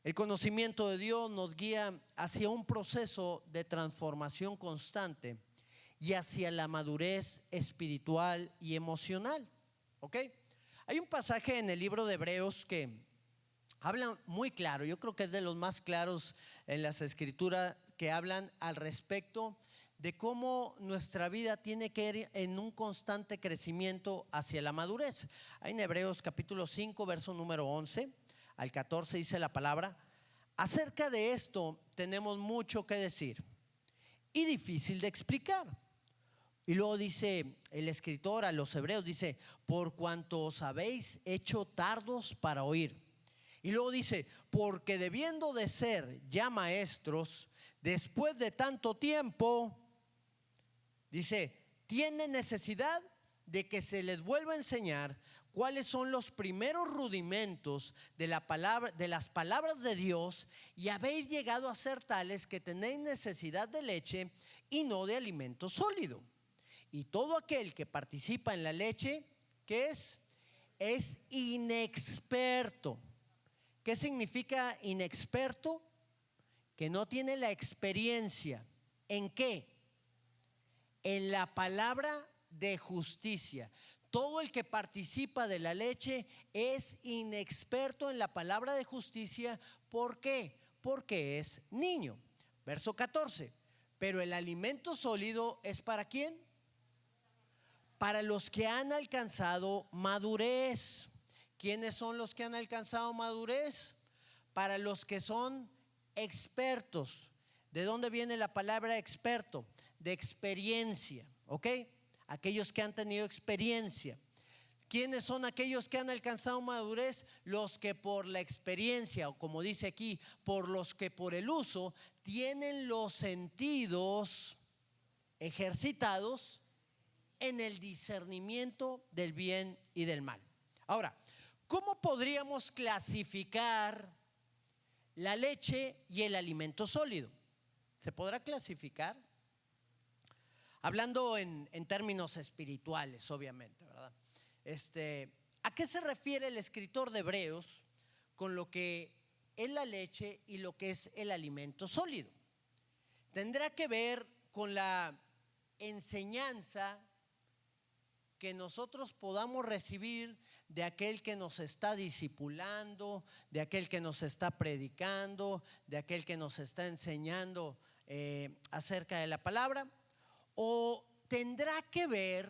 El conocimiento de Dios nos guía hacia un proceso de transformación constante y hacia la madurez espiritual y emocional. ¿Ok? Hay un pasaje en el libro de Hebreos que habla muy claro, yo creo que es de los más claros en las escrituras, que hablan al respecto de cómo nuestra vida tiene que ir en un constante crecimiento hacia la madurez. Ahí en Hebreos capítulo 5, verso número 11 al 14 dice la palabra: acerca de esto tenemos mucho que decir y difícil de explicar. Y luego dice el escritor a los hebreos, dice: por cuanto os habéis hecho tardos para oír. Y luego dice: porque debiendo de ser ya maestros, después de tanto tiempo, dice, tiene necesidad de que se les vuelva a enseñar cuáles son los primeros rudimentos de la palabra, de las palabras de Dios, y habéis llegado a ser tales que tenéis necesidad de leche y no de alimento sólido. Y todo aquel que participa en la leche, ¿qué es? Es inexperto. ¿Qué significa inexperto? Que no tiene la experiencia. ¿En qué? En la palabra de justicia. Todo el que participa de la leche es inexperto en la palabra de justicia. ¿Por qué? Porque es niño. Verso 14. Pero el alimento sólido es ¿para quién? Para los que han alcanzado madurez. ¿Quiénes son los que han alcanzado madurez? Para los que son expertos. ¿De dónde viene la palabra experto? De experiencia, ¿ok? Aquellos que han tenido experiencia. ¿Quiénes son aquellos que han alcanzado madurez? Los que por la experiencia, o como dice aquí, por los que por el uso tienen los sentidos ejercitados en el discernimiento del bien y del mal. Ahora, ¿cómo podríamos clasificar la leche y el alimento sólido? ¿Se podrá clasificar? Hablando en términos espirituales, obviamente, ¿verdad? ¿A qué se refiere el escritor de Hebreos con lo que es la leche y lo que es el alimento sólido? Tendrá que ver con la enseñanza que nosotros podamos recibir de aquel que nos está discipulando, de aquel que nos está predicando, de aquel que nos está enseñando acerca de la palabra, o tendrá que ver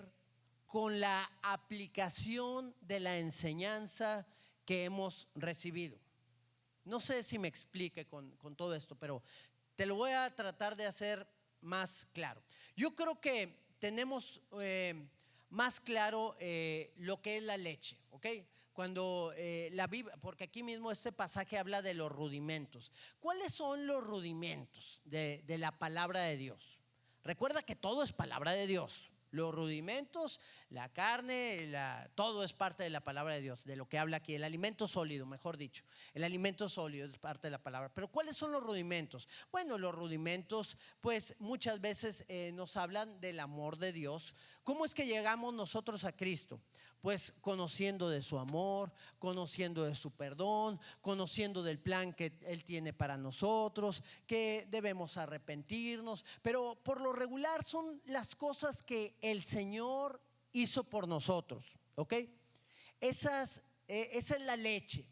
con la aplicación de la enseñanza que hemos recibido. No sé si me explique con todo esto, pero te lo voy a tratar de hacer más claro. Yo creo que tenemos más claro lo que es la leche, ¿ok? Cuando la Biblia, porque aquí mismo este pasaje habla de los rudimentos. ¿Cuáles son los rudimentos de la palabra de Dios? Recuerda que todo es palabra de Dios. Los rudimentos, la carne, todo es parte de la palabra de Dios, de lo que habla aquí. El alimento sólido, mejor dicho. El alimento sólido es parte de la palabra. Pero ¿cuáles son los rudimentos? Bueno, los rudimentos, pues muchas veces nos hablan del amor de Dios. ¿Cómo es que llegamos nosotros a Cristo? pues conociendo de su amor, conociendo de su perdón, conociendo del plan que Él tiene para nosotros, que debemos arrepentirnos, pero por lo regular son las cosas que el Señor hizo por nosotros, ¿ok? Esa es la leche,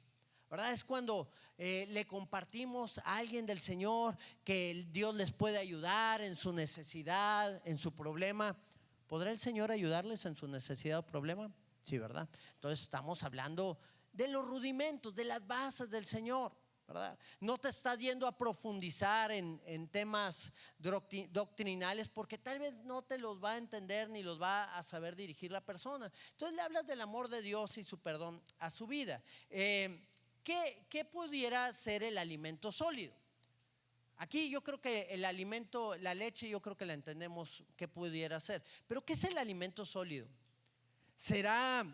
¿verdad? Es cuando le compartimos a alguien del Señor que Dios les puede ayudar en su necesidad, en su problema. ¿Podrá el Señor ayudarles en su necesidad o problema? Sí, ¿verdad? Entonces estamos hablando de los rudimentos, de las bases del Señor, ¿verdad? No te estás yendo a profundizar en temas doctrinales, porque tal vez no te los va a entender ni los va a saber dirigir la persona. Entonces le hablas del amor de Dios y su perdón a su vida. ¿Qué pudiera ser el alimento sólido? Aquí yo creo que el alimento, la leche, yo creo que la entendemos que pudiera ser. Pero ¿qué es el alimento sólido? ¿Será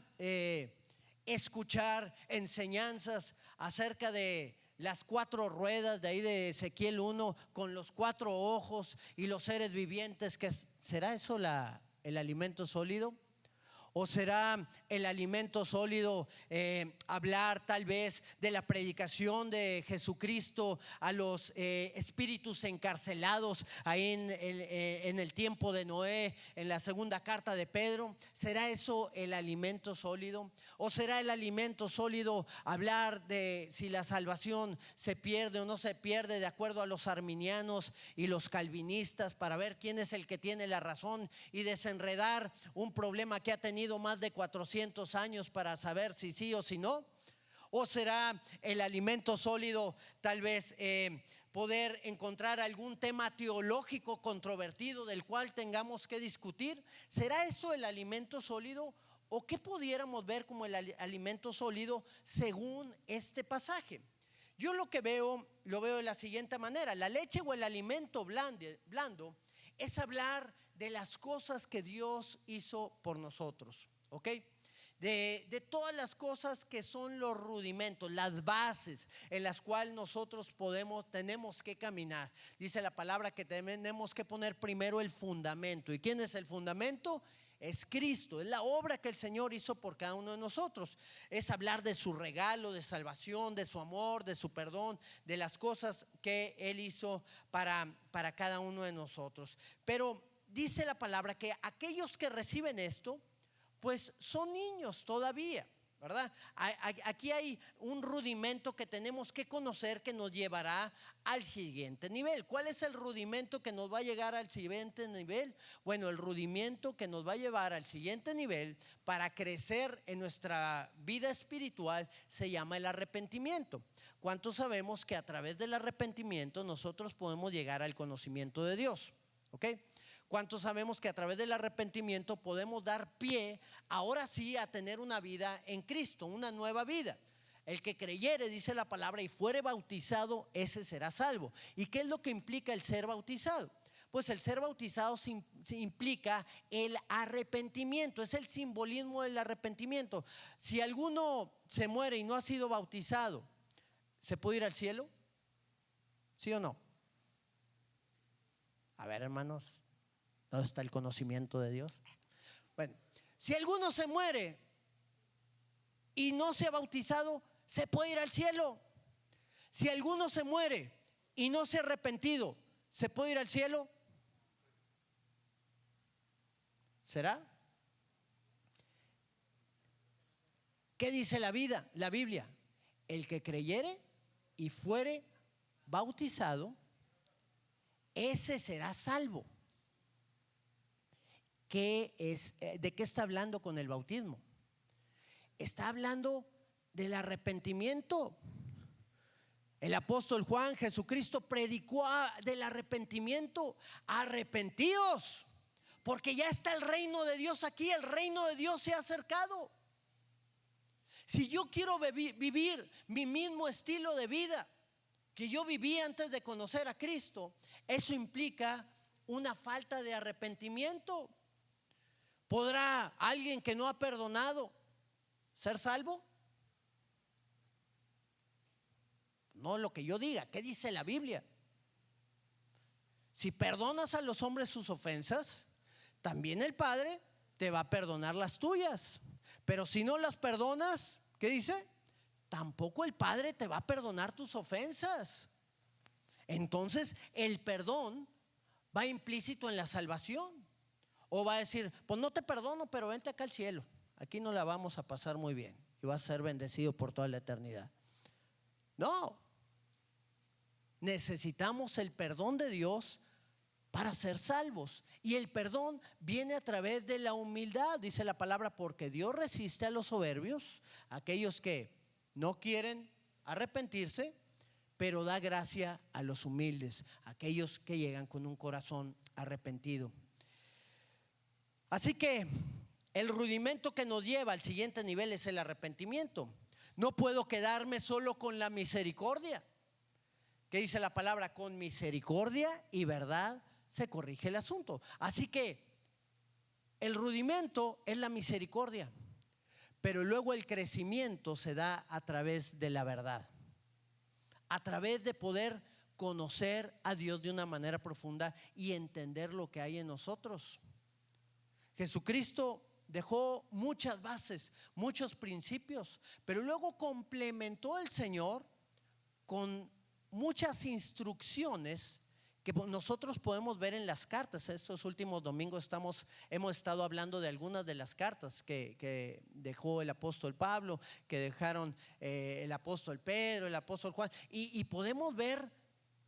escuchar enseñanzas acerca de las 4 ruedas de ahí de Ezequiel 1 con los 4 ojos y los seres vivientes? ¿Será eso el alimento sólido? ¿O será el alimento sólido hablar tal vez de la predicación de Jesucristo a los espíritus encarcelados ahí en el tiempo de Noé, en la segunda carta de Pedro? ¿Será eso el alimento sólido? ¿O será el alimento sólido hablar de si la salvación se pierde o no se pierde de acuerdo a los arminianos y los calvinistas, para ver quién es el que tiene la razón y desenredar un problema que ha tenido más de 400 años para saber si sí o si no? ¿O será el alimento sólido tal vez poder encontrar algún tema teológico controvertido del cual tengamos que discutir? ¿Será eso el alimento sólido? ¿O qué pudiéramos ver como el alimento sólido según este pasaje? Yo lo veo de la siguiente manera: la leche o el alimento blando es hablar de las cosas que Dios hizo por nosotros, ¿ok? De todas las cosas que son los rudimentos, las bases en las cuales nosotros tenemos que caminar. Dice la palabra que tenemos que poner primero el fundamento. ¿Y quién es el fundamento? Es Cristo, es la obra que el Señor hizo por cada uno de nosotros. Es hablar de su regalo de salvación, de su amor, de su perdón, de las cosas que Él hizo para cada uno de nosotros. Pero dice la palabra que aquellos que reciben esto, pues son niños todavía, ¿verdad? Aquí hay un rudimento que tenemos que conocer que nos llevará al siguiente nivel. ¿Cuál es el rudimento que nos va a llegar al siguiente nivel? Bueno, el rudimento que nos va a llevar al siguiente nivel para crecer en nuestra vida espiritual se llama el arrepentimiento. ¿Cuántos sabemos que a través del arrepentimiento nosotros podemos llegar al conocimiento de Dios? ¿Ok? ¿Cuántos sabemos que a través del arrepentimiento podemos dar pie ahora sí a tener una vida en Cristo, una nueva vida? El que creyere, dice la palabra, y fuere bautizado, ese será salvo. ¿Y qué es lo que implica el ser bautizado? Pues el ser bautizado implica el arrepentimiento, es el simbolismo del arrepentimiento. Si alguno se muere y no ha sido bautizado, ¿se puede ir al cielo? ¿Sí o no? A ver, hermanos, ¿dónde está el conocimiento de Dios? Bueno, si alguno se muere y no se ha bautizado, ¿se puede ir al cielo? Si alguno se muere y no se ha arrepentido, ¿se puede ir al cielo? ¿Será? ¿Qué dice la Biblia? El que creyere y fuere bautizado, ese será salvo. ¿De qué está hablando con el bautismo? Está hablando del arrepentimiento. El apóstol Juan, Jesucristo predicó del arrepentimiento. Arrepentidos, porque ya está el reino de Dios aquí, el reino de Dios se ha acercado. Si yo quiero vivir mi mismo estilo de vida que yo viví antes de conocer a Cristo, eso implica una falta de arrepentimiento. ¿Podrá alguien que no ha perdonado ser salvo? No lo que yo diga, ¿qué dice la Biblia? Si perdonas a los hombres sus ofensas, también el Padre te va a perdonar las tuyas. Pero si no las perdonas, ¿qué dice? Tampoco el Padre te va a perdonar tus ofensas. Entonces el perdón va implícito en la salvación. O va a decir, pues no te perdono, pero vente acá al cielo. Aquí no la vamos a pasar muy bien y vas a ser bendecido por toda la eternidad. No. Necesitamos el perdón de Dios para ser salvos. Y el perdón viene a través de la humildad. Dice la palabra, porque Dios resiste a los soberbios, a aquellos que no quieren arrepentirse, pero da gracia a los humildes, a aquellos que llegan con un corazón arrepentido. Así que el rudimento que nos lleva al siguiente nivel es el arrepentimiento. No puedo quedarme solo con la misericordia. ¿Qué dice la palabra? Con misericordia y verdad se corrige el asunto. Así que el rudimento es la misericordia, pero luego el crecimiento se da a través de la verdad, a través de poder conocer a Dios de una manera profunda y entender lo que hay en nosotros. Jesucristo dejó muchas bases, muchos principios, pero luego complementó el Señor con muchas instrucciones que nosotros podemos ver en las cartas. Estos últimos domingos hemos estado hablando de algunas de las cartas que dejó el apóstol Pablo, que dejaron el apóstol Pedro, el apóstol Juan, y podemos ver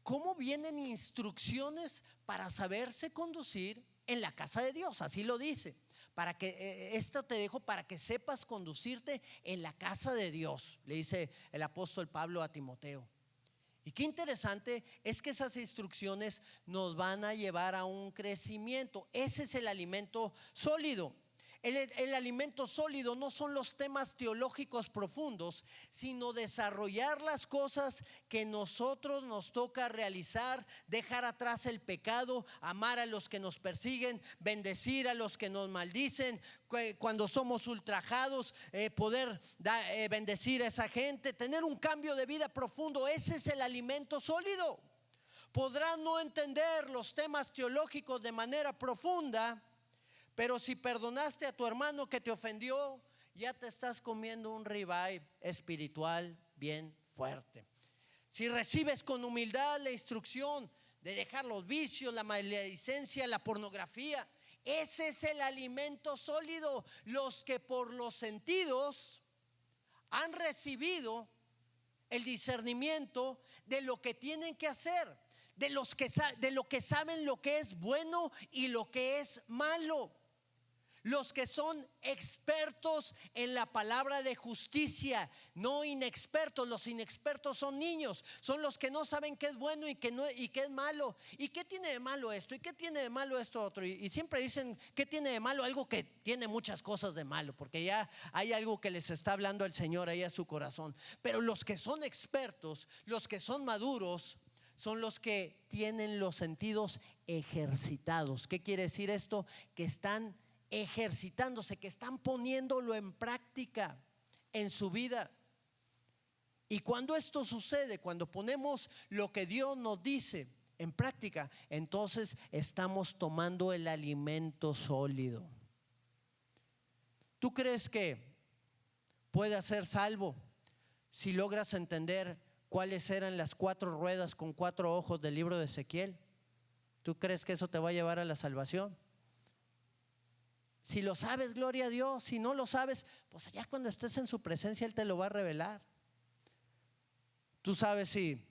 cómo vienen instrucciones para saberse conducir en la casa de Dios. Así lo dice, para que esto te dejo para que sepas conducirte en la casa de Dios, le dice el apóstol Pablo a Timoteo. Y qué interesante es que esas instrucciones nos van a llevar a un crecimiento. Ese es el alimento sólido. El alimento sólido no son los temas teológicos profundos, sino desarrollar las cosas que nosotros nos toca realizar, dejar atrás el pecado, amar a los que nos persiguen, bendecir a los que nos maldicen, cuando somos ultrajados, poder bendecir a esa gente, tener un cambio de vida profundo. Ese es el alimento sólido. Podrás no entender los temas teológicos de manera profunda, pero si perdonaste a tu hermano que te ofendió, ya te estás comiendo un ribeye espiritual bien fuerte. Si recibes con humildad la instrucción de dejar los vicios, la maledicencia, la pornografía, ese es el alimento sólido. Los que por los sentidos han recibido el discernimiento de lo que tienen que hacer, de lo que saben lo que es bueno y lo que es malo. Los que son expertos en la palabra de justicia, no inexpertos. Los inexpertos son niños, son los que no saben qué es bueno y qué es malo. ¿Y qué tiene de malo esto? ¿Y qué tiene de malo esto otro? Y siempre dicen, ¿qué tiene de malo? Algo que tiene muchas cosas de malo, porque ya hay algo que les está hablando el Señor ahí a su corazón. Pero los que son expertos, los que son maduros, son los que tienen los sentidos ejercitados. ¿Qué quiere decir esto? Que están ejercitándose, que están poniéndolo en práctica en su vida. Y cuando esto sucede, cuando ponemos lo que Dios nos dice en práctica, entonces estamos tomando el alimento sólido. ¿Tú crees que puedas ser salvo si logras entender cuáles eran las 4 ruedas con 4 ojos del libro de Ezequiel? ¿Tú crees que eso te va a llevar a la salvación? Si lo sabes, gloria a Dios. Si no lo sabes, pues ya cuando estés en su presencia Él te lo va a revelar. Tú sabes si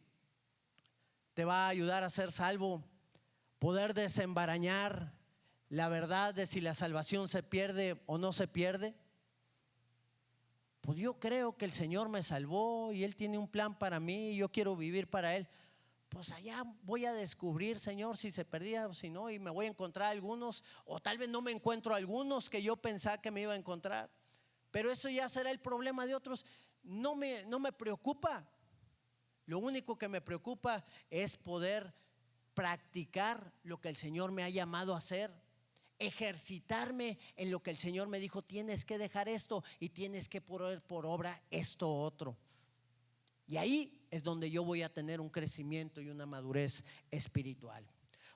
te va a ayudar a ser salvo, poder desembarañar la verdad de si la salvación se pierde o no se pierde. Pues yo creo que el Señor me salvó y Él tiene un plan para mí y yo quiero vivir para Él. Pues allá voy a descubrir, Señor, si se perdía o si no, y me voy a encontrar algunos, o tal vez no me encuentro algunos que yo pensaba que me iba a encontrar. Pero eso ya será el problema de otros. No me preocupa. Lo único que me preocupa es poder practicar lo que el Señor me ha llamado a hacer, ejercitarme en lo que el Señor me dijo: tienes que dejar esto y tienes que poner por obra esto otro. Y ahí es donde yo voy a tener un crecimiento y una madurez espiritual.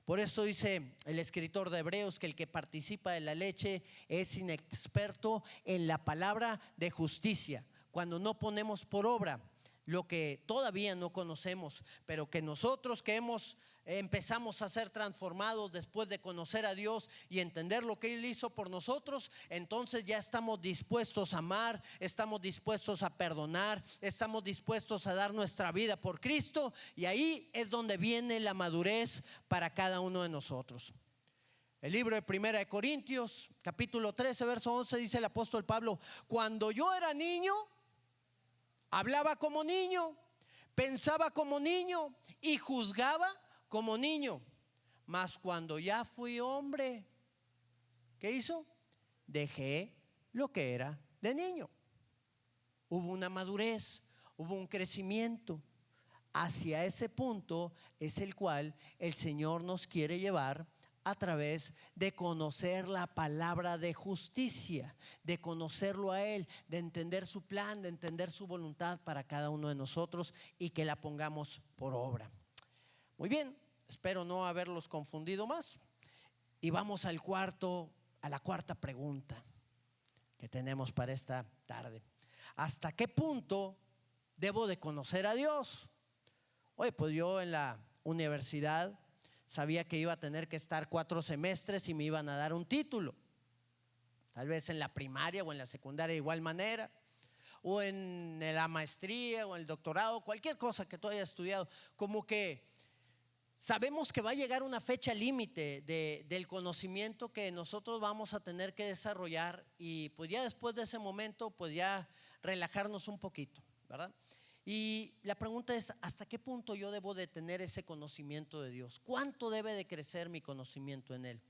Por eso dice el escritor de Hebreos que el que participa de la leche es inexperto en la palabra de justicia, cuando no ponemos por obra lo que todavía no conocemos, pero que nosotros que empezamos a ser transformados después de conocer a Dios y entender lo que Él hizo por nosotros, entonces ya estamos dispuestos a amar, estamos dispuestos a perdonar, estamos dispuestos a dar nuestra vida por Cristo, y ahí es donde viene la madurez para cada uno de nosotros. El libro de Primera de Corintios, capítulo 13, verso 11, dice el apóstol Pablo: cuando yo era niño, hablaba como niño, pensaba como niño y juzgaba como niño. Mas cuando ya fui hombre, ¿qué hizo? Dejé lo que era de niño. Hubo una madurez, hubo un crecimiento. Hacia ese punto es el cual el Señor nos quiere llevar, a través de conocer la palabra de justicia, de conocerlo a Él, de entender su plan, de entender su voluntad para cada uno de nosotros, y que la pongamos por obra. Muy bien, espero no haberlos confundido más. Y vamos a la cuarta pregunta que tenemos para esta tarde. ¿Hasta qué punto debo de conocer a Dios? Oye, pues yo en la universidad sabía que iba a tener que estar 4 semestres y me iban a dar un título. Tal vez en la primaria o en la secundaria de igual manera, o en la maestría o en el doctorado, cualquier cosa que tú hayas estudiado. Como que sabemos que va a llegar una fecha límite del conocimiento que nosotros vamos a tener que desarrollar, y pues ya después de ese momento pues ya relajarnos un poquito, ¿verdad? Y la pregunta es: ¿hasta qué punto yo debo de tener ese conocimiento de Dios? ¿Cuánto debe de crecer mi conocimiento en Él?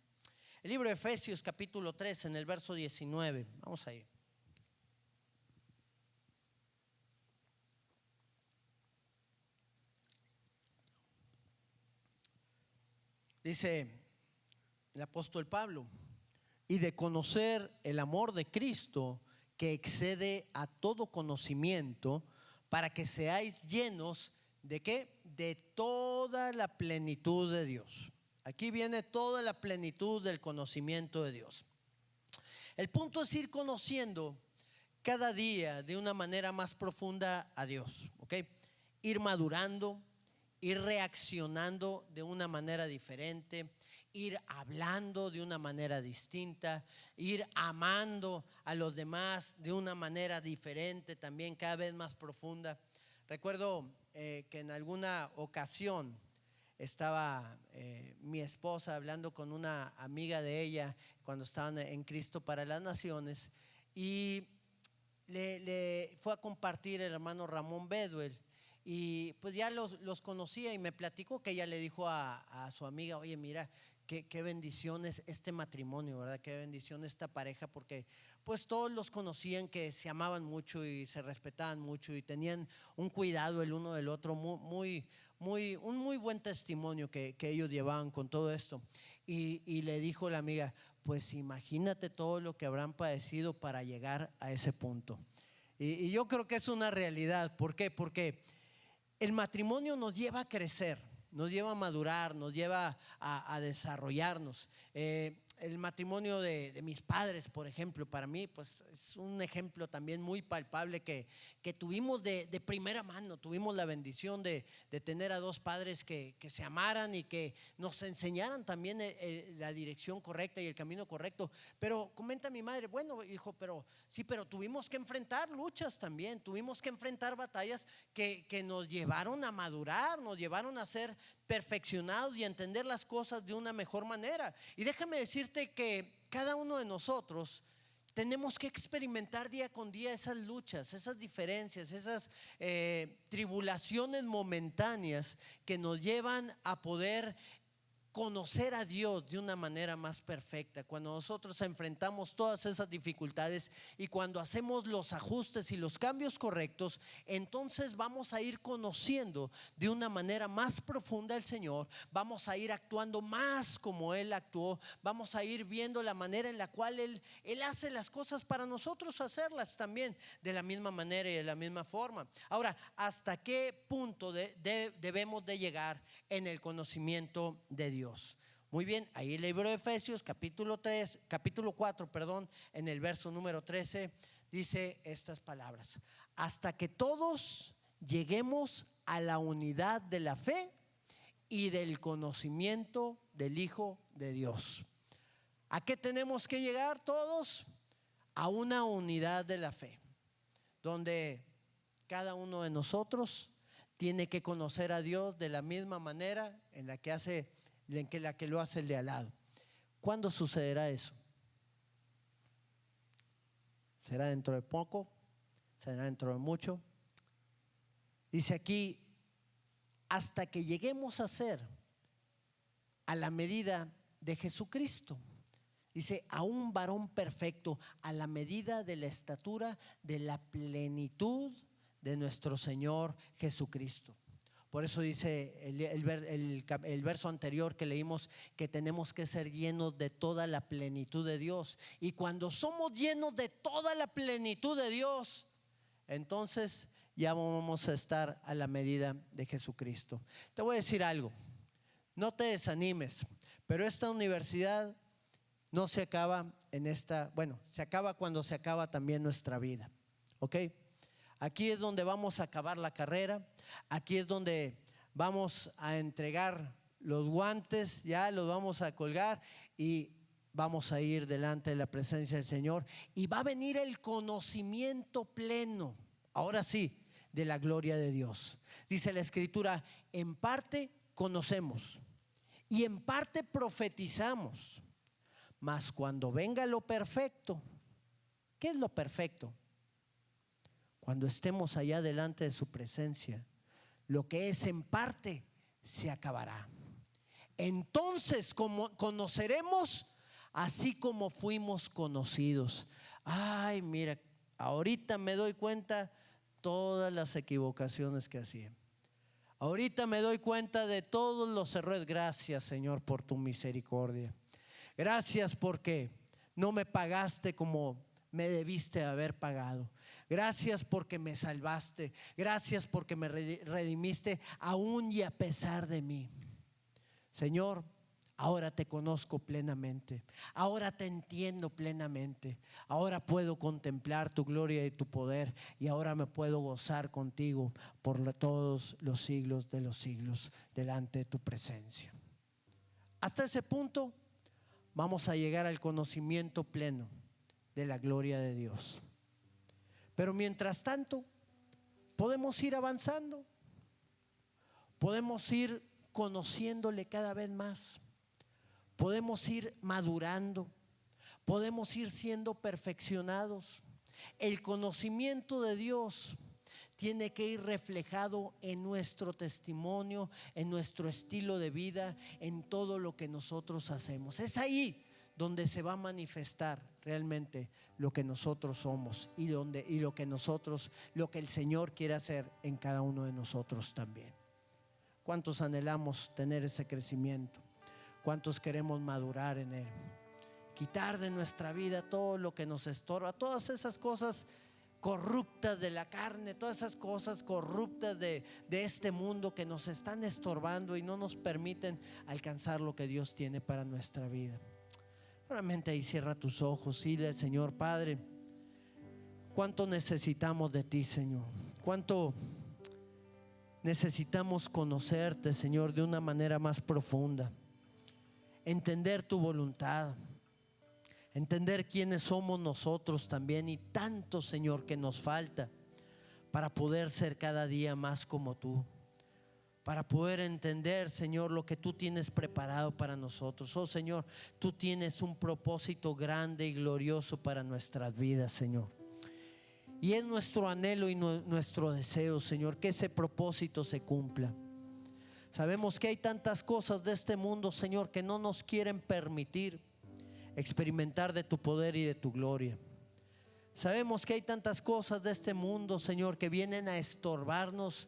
El libro de Efesios capítulo 3, en el verso 19, vamos a ir. Dice el apóstol Pablo: y de conocer el amor de Cristo, que excede a todo conocimiento, para que seáis llenos ¿de qué? De toda la plenitud de Dios. Aquí viene toda la plenitud del conocimiento de Dios. El punto es ir conociendo cada día de una manera más profunda a Dios, ¿ok? Ir madurando, ir reaccionando de una manera diferente, ir hablando de una manera distinta, ir amando a los demás de una manera diferente también, cada vez más profunda. Recuerdo que en alguna ocasión estaba mi esposa hablando con una amiga de ella cuando estaban en Cristo para las Naciones, y le fue a compartir el hermano Ramón Bedwell. Y pues ya los conocía, y me platicó que ella le dijo a su amiga: oye, mira, qué bendición es este matrimonio, ¿verdad? Qué bendición esta pareja, porque pues todos los conocían que se amaban mucho y se respetaban mucho y tenían un cuidado el uno del otro, un muy buen testimonio que ellos llevaban con todo esto. Y le dijo la amiga: pues imagínate todo lo que habrán padecido para llegar a ese punto. Y yo creo que es una realidad. ¿Por qué? Porque el matrimonio nos lleva a crecer, nos lleva a madurar, nos lleva a desarrollarnos. El matrimonio de mis padres, por ejemplo, para mí pues es un ejemplo también muy palpable que tuvimos de primera mano. Tuvimos la bendición de tener a 2 padres que se amaran y que nos enseñaran también la dirección correcta y el camino correcto. Pero comenta mi madre: bueno, hijo, pero sí, pero tuvimos que enfrentar luchas también, tuvimos que enfrentar batallas que nos llevaron a madurar, nos llevaron a ser perfeccionados y a entender las cosas de una mejor manera. Y déjame decirte que cada uno de nosotros tenemos que experimentar día con día esas luchas, esas diferencias, esas tribulaciones momentáneas que nos llevan a poder conocer a Dios de una manera más perfecta. Cuando nosotros enfrentamos todas esas dificultades y cuando hacemos los ajustes y los cambios correctos, entonces vamos a ir conociendo de una manera más profunda al Señor, vamos a ir actuando más como Él actuó, vamos a ir viendo la manera en la cual Él hace las cosas para nosotros hacerlas también de la misma manera y de la misma forma. Ahora, ¿hasta qué punto debemos de llegar en el conocimiento de Dios? Muy bien, ahí el libro de Efesios capítulo 4, en el verso número 13 dice estas palabras: hasta que todos lleguemos a la unidad de la fe y del conocimiento del Hijo de Dios. ¿A qué tenemos que llegar todos? A una unidad de la fe, donde cada uno de nosotros tiene que conocer a Dios de la misma manera en la que lo hace el de al lado. ¿Cuándo sucederá eso? ¿Será dentro de poco? ¿Será dentro de mucho? Dice aquí: hasta que lleguemos a ser a la medida de Jesucristo. Dice: a un varón perfecto, a la medida de la estatura de la plenitud de nuestro Señor Jesucristo. Por eso dice el verso anterior que leímos, que tenemos que ser llenos de toda la plenitud de Dios. Y cuando somos llenos de toda la plenitud de Dios, entonces ya vamos a estar a la medida de Jesucristo. Te voy a decir algo: no te desanimes, pero esta universidad no se acaba se acaba cuando se acaba también nuestra vida, ¿ok? Aquí es donde vamos a acabar la carrera. Aquí es donde vamos a entregar los guantes, ya los vamos a colgar y vamos a ir delante de la presencia del Señor. Y va a venir el conocimiento pleno, ahora sí, de la gloria de Dios. Dice la Escritura: en parte conocemos y en parte profetizamos, mas cuando venga lo perfecto. ¿Qué es lo perfecto? Cuando estemos allá delante de su presencia, lo que es en parte se acabará. Entonces conoceremos así como fuimos conocidos. Ay, mira, ahorita me doy cuenta todas las equivocaciones que hacía. Ahorita me doy cuenta de todos los errores. Gracias, Señor, por tu misericordia. Gracias porque no me pagaste como me debiste haber pagado. Gracias porque me salvaste. Gracias porque me redimiste aún y a pesar de mí. Señor, ahora te conozco plenamente. Ahora te entiendo plenamente. Ahora puedo contemplar tu gloria y tu poder. Y ahora me puedo gozar contigo por todos los siglos de los siglos delante de tu presencia. Hasta ese punto vamos a llegar al conocimiento pleno de la gloria de Dios. Pero mientras tanto, podemos ir avanzando, podemos ir conociéndole cada vez más, podemos ir madurando, podemos ir siendo perfeccionados. El conocimiento de Dios tiene que ir reflejado en nuestro testimonio, en nuestro estilo de vida, en todo lo que nosotros hacemos. Es ahí donde se va a manifestar realmente lo que nosotros somos y lo que el Señor quiere hacer en cada uno de nosotros también. ¿Cuántos anhelamos tener ese crecimiento? ¿Cuántos queremos madurar en Él? Quitar de nuestra vida todo lo que nos estorba, todas esas cosas corruptas de la carne, todas esas cosas corruptas de este mundo que nos están estorbando y no nos permiten alcanzar lo que Dios tiene para nuestra vida. Solamente ahí cierra tus ojos y dile: Señor Padre, cuánto necesitamos de ti, Señor. Cuánto necesitamos conocerte, Señor, de una manera más profunda. Entender tu voluntad, entender quiénes somos nosotros también, y tanto, Señor, que nos falta para poder ser cada día más como tú, para poder entender, Señor, lo que tú tienes preparado para nosotros. Oh Señor, tú tienes un propósito grande y glorioso para nuestras vidas, Señor. Y es nuestro anhelo y nuestro deseo, Señor, que ese propósito se cumpla. Sabemos que hay tantas cosas de este mundo, Señor, que no nos quieren permitir experimentar de tu poder y de tu gloria. Sabemos que hay tantas cosas de este mundo, Señor, que vienen a estorbarnos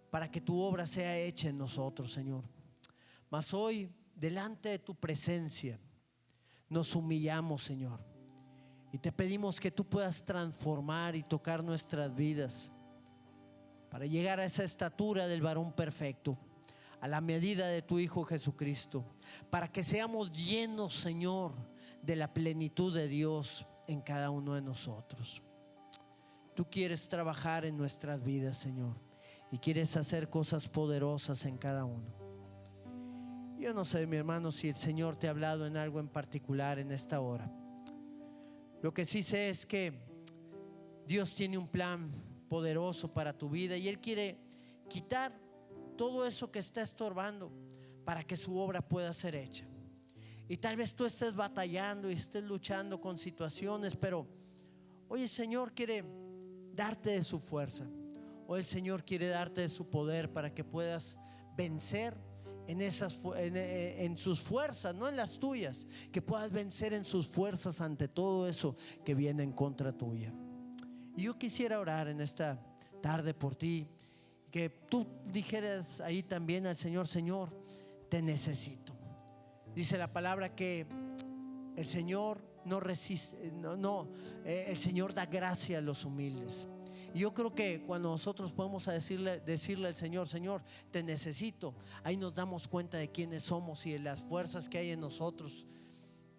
para que tu obra sea hecha en nosotros, Señor. Mas hoy, delante de tu presencia, nos humillamos, Señor, y te pedimos que tú puedas transformar y tocar nuestras vidas para llegar a esa estatura del varón perfecto, a la medida de tu Hijo Jesucristo, para que seamos llenos, Señor, de la plenitud de Dios en cada uno de nosotros. Tú quieres trabajar en nuestras vidas, Señor, y quieres hacer cosas poderosas en cada uno. Yo no sé, mi hermano, si el Señor te ha hablado en algo en particular en esta hora. Lo que sí sé es que Dios tiene un plan poderoso para tu vida y Él quiere quitar todo eso que está estorbando para que su obra pueda ser hecha. Y tal vez tú estés batallando y estés luchando con situaciones, pero hoy el Señor quiere darte de su fuerza. Hoy el Señor quiere darte de su poder para que puedas vencer en sus fuerzas, no en las tuyas, que puedas vencer en sus fuerzas ante todo eso que viene en contra tuya. Y yo quisiera orar en esta tarde por ti, que tú dijeras ahí también al Señor: Señor, te necesito. Dice la palabra que el Señor no resiste, el Señor da gracia a los humildes. Y yo creo que cuando nosotros podemos decirle al Señor: Señor, te necesito, ahí nos damos cuenta de quiénes somos y de las fuerzas que hay en nosotros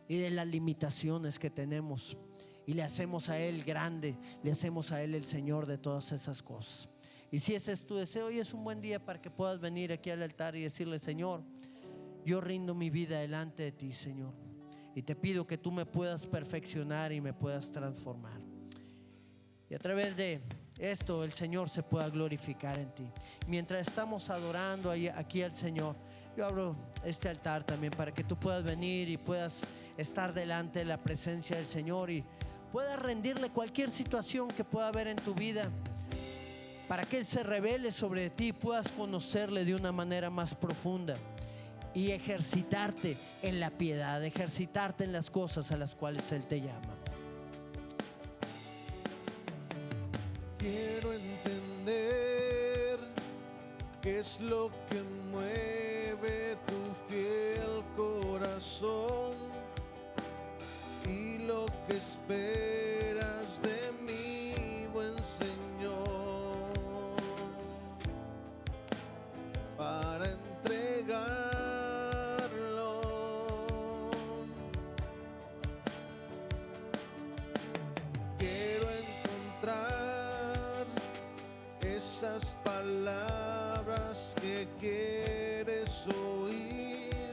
y de las limitaciones que tenemos, y le hacemos a Él grande, le hacemos a Él el Señor de todas esas cosas. Y si ese es tu deseo, hoy es un buen día para que puedas venir aquí al altar y decirle: Señor, yo rindo mi vida delante de ti, Señor, y te pido que tú me puedas perfeccionar y me puedas transformar. Y a través de esto el Señor se pueda glorificar en ti. Mientras estamos adorando aquí al Señor, yo abro este altar también para que tú puedas venir y puedas estar delante de la presencia del Señor y puedas rendirle cualquier situación que pueda haber en tu vida, para que Él se revele sobre ti y puedas conocerle de una manera más profunda y ejercitarte en la piedad, ejercitarte en las cosas a las cuales Él te llama. Quiero entender qué es lo que mueve tu fiel corazón y lo que esperas de mí, buen Señor, para entregarlo. Quiero encontrar esas palabras que quieres oír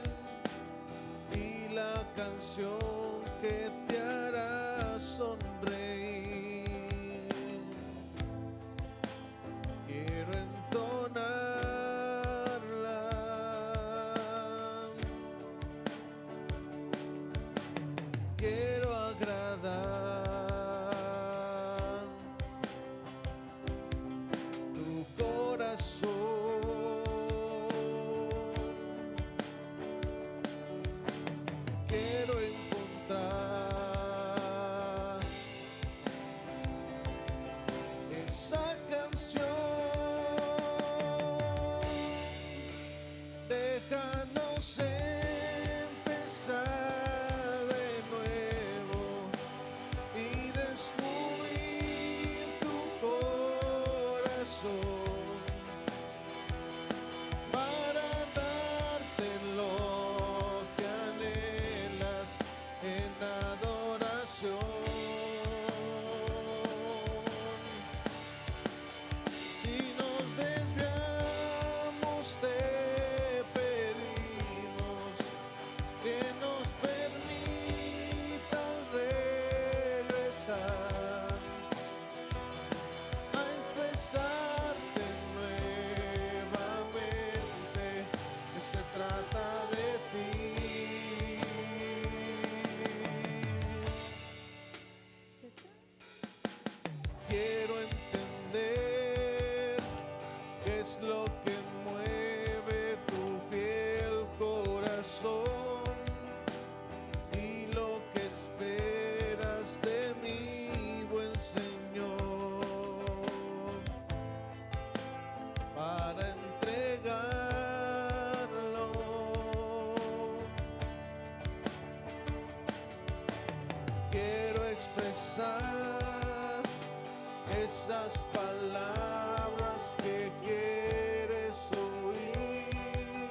y la canción que te hará sonreír. Quiero entonarla. Quiero agradar tu corazón. Quiero encontrar esa canción. Déjanos empezar de nuevo y descubrir tu corazón para darte lo que anhelas en adoración. Si nos desviamos, te pedimos que nos permitas regresar a expresarte nuevamente, que se trata de ti. Quiero entender qué es lo que mueve tu fiel corazón y lo que esperas de mí, buen Señor, para entregarlo. Quiero expresar esas palabras que quieres oír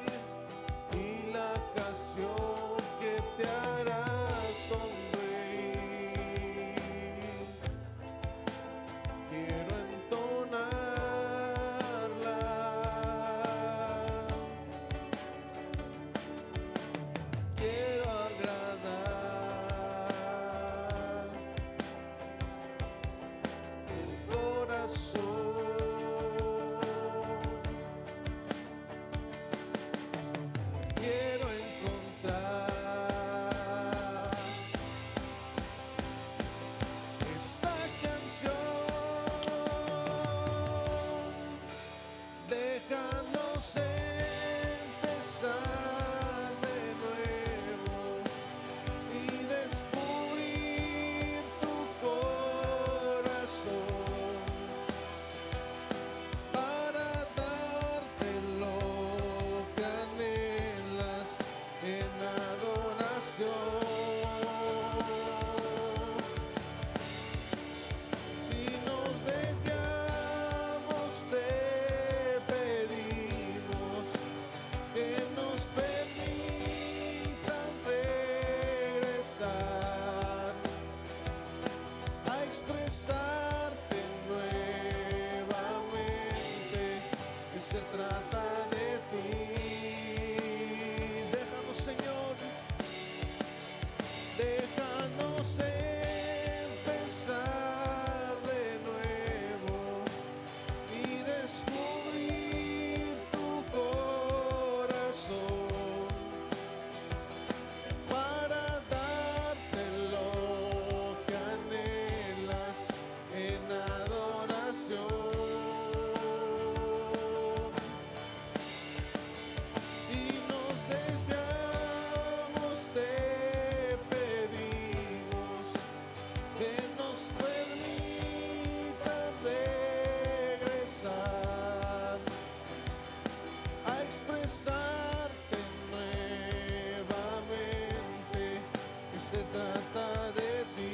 se trata de ti,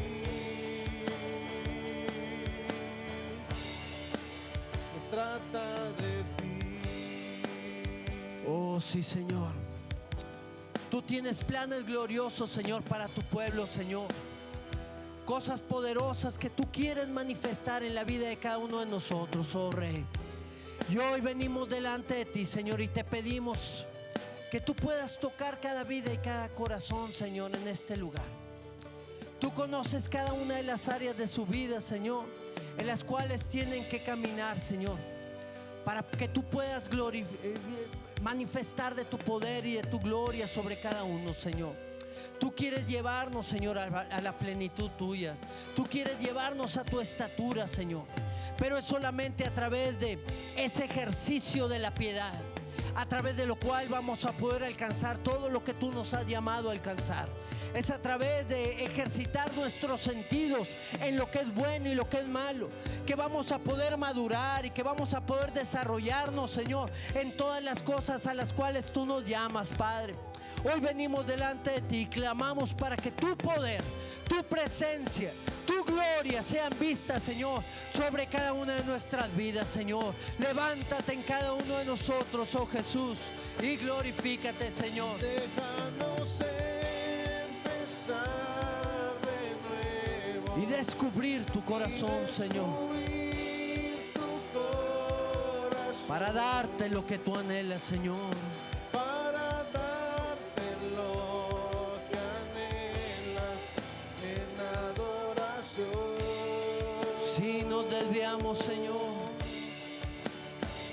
se trata de ti. Oh, sí, Señor. Tú tienes planes gloriosos, Señor, para tu pueblo, Señor. Cosas poderosas que tú quieres manifestar en la vida de cada uno de nosotros, oh Rey. Y hoy venimos delante de ti, Señor, y te pedimos que tú puedas tocar cada vida y cada corazón, Señor, en este lugar. Tú conoces cada una de las áreas de su vida, Señor, en las cuales tienen que caminar, Señor, para que tú puedas manifestar de tu poder y de tu gloria sobre cada uno, Señor. Tú quieres llevarnos, Señor, a la plenitud tuya. Tú quieres llevarnos a tu estatura, Señor. Pero es solamente a través de ese ejercicio de la piedad, a través de lo cual vamos a poder alcanzar todo lo que tú nos has llamado a alcanzar. Es a través de ejercitar nuestros sentidos en lo que es bueno y lo que es malo, que vamos a poder madurar y que vamos a poder desarrollarnos, Señor, en todas las cosas a las cuales tú nos llamas, Padre. Hoy venimos delante de ti y clamamos para que tu poder, tu presencia, tu gloria sean vistas, Señor, sobre cada una de nuestras vidas, Señor. Levántate en cada uno de nosotros, oh Jesús, y glorifícate, Señor. Déjanos empezar de nuevo Y descubrir tu corazón, Señor, descubrir tu corazón, para darte lo que tú anhelas, Señor. para darte lo que anhelas en adoración. Si nos desviamos, Señor,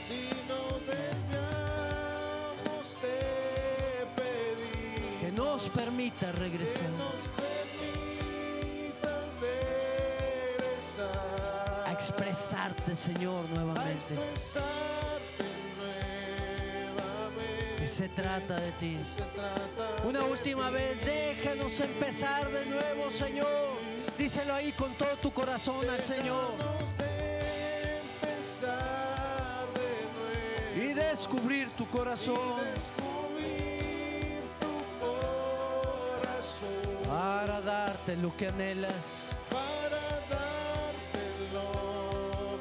Si nos desviamos, te pedimos que nos permita que regresar, nos permitas regresar a expresarte, Señor, a nuevamente. expresarte nuevamente. Que se trata de ti. Se trata Una de última ti. vez, déjanos empezar de nuevo, Señor. Díselo ahí con todo tu corazón al Señor. Déjanos de empezar de nuevo Y descubrir tu corazón, descubrir tu corazón para darte lo que anhelas para darte lo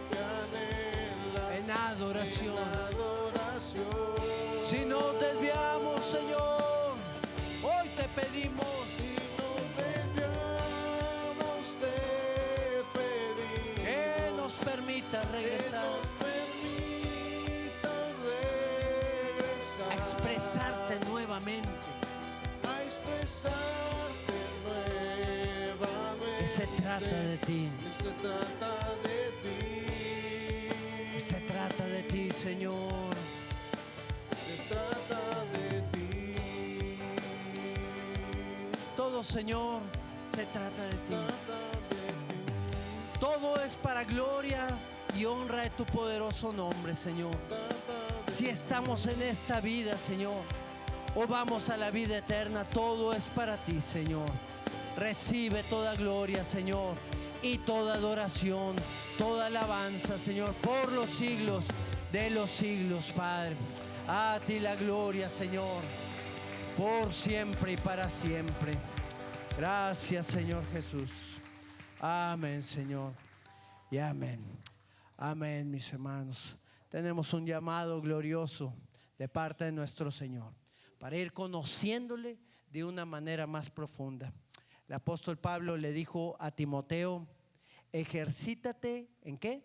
que anhelas en adoración. adoración. Si nos desviamos, Señor, hoy te pedimos Si nos desviamos, te pedimos que nos permita que regresar, nos permitas regresar a expresarte nuevamente. a expresarte nuevamente. Que se trata de ti, Que se trata de ti. que se trata de ti, Señor. Se trata de ti. Todo, Señor, se trata de ti. Trata de ti. Todo es para gloria y honra de tu poderoso nombre, Señor. Trata de Si estamos en esta vida, Señor, o vamos a la vida eterna, todo es para ti, Señor. Recibe toda gloria, Señor, y toda adoración, toda alabanza, Señor, por los siglos de los siglos, Padre. A ti la gloria, Señor, por siempre y para siempre. Gracias, Señor Jesús. Amén, Señor. Y amén. Amén, mis hermanos. Tenemos un llamado glorioso de parte de nuestro Señor para ir conociéndole de una manera más profunda. El apóstol Pablo le dijo a Timoteo: ejercítate ¿en qué?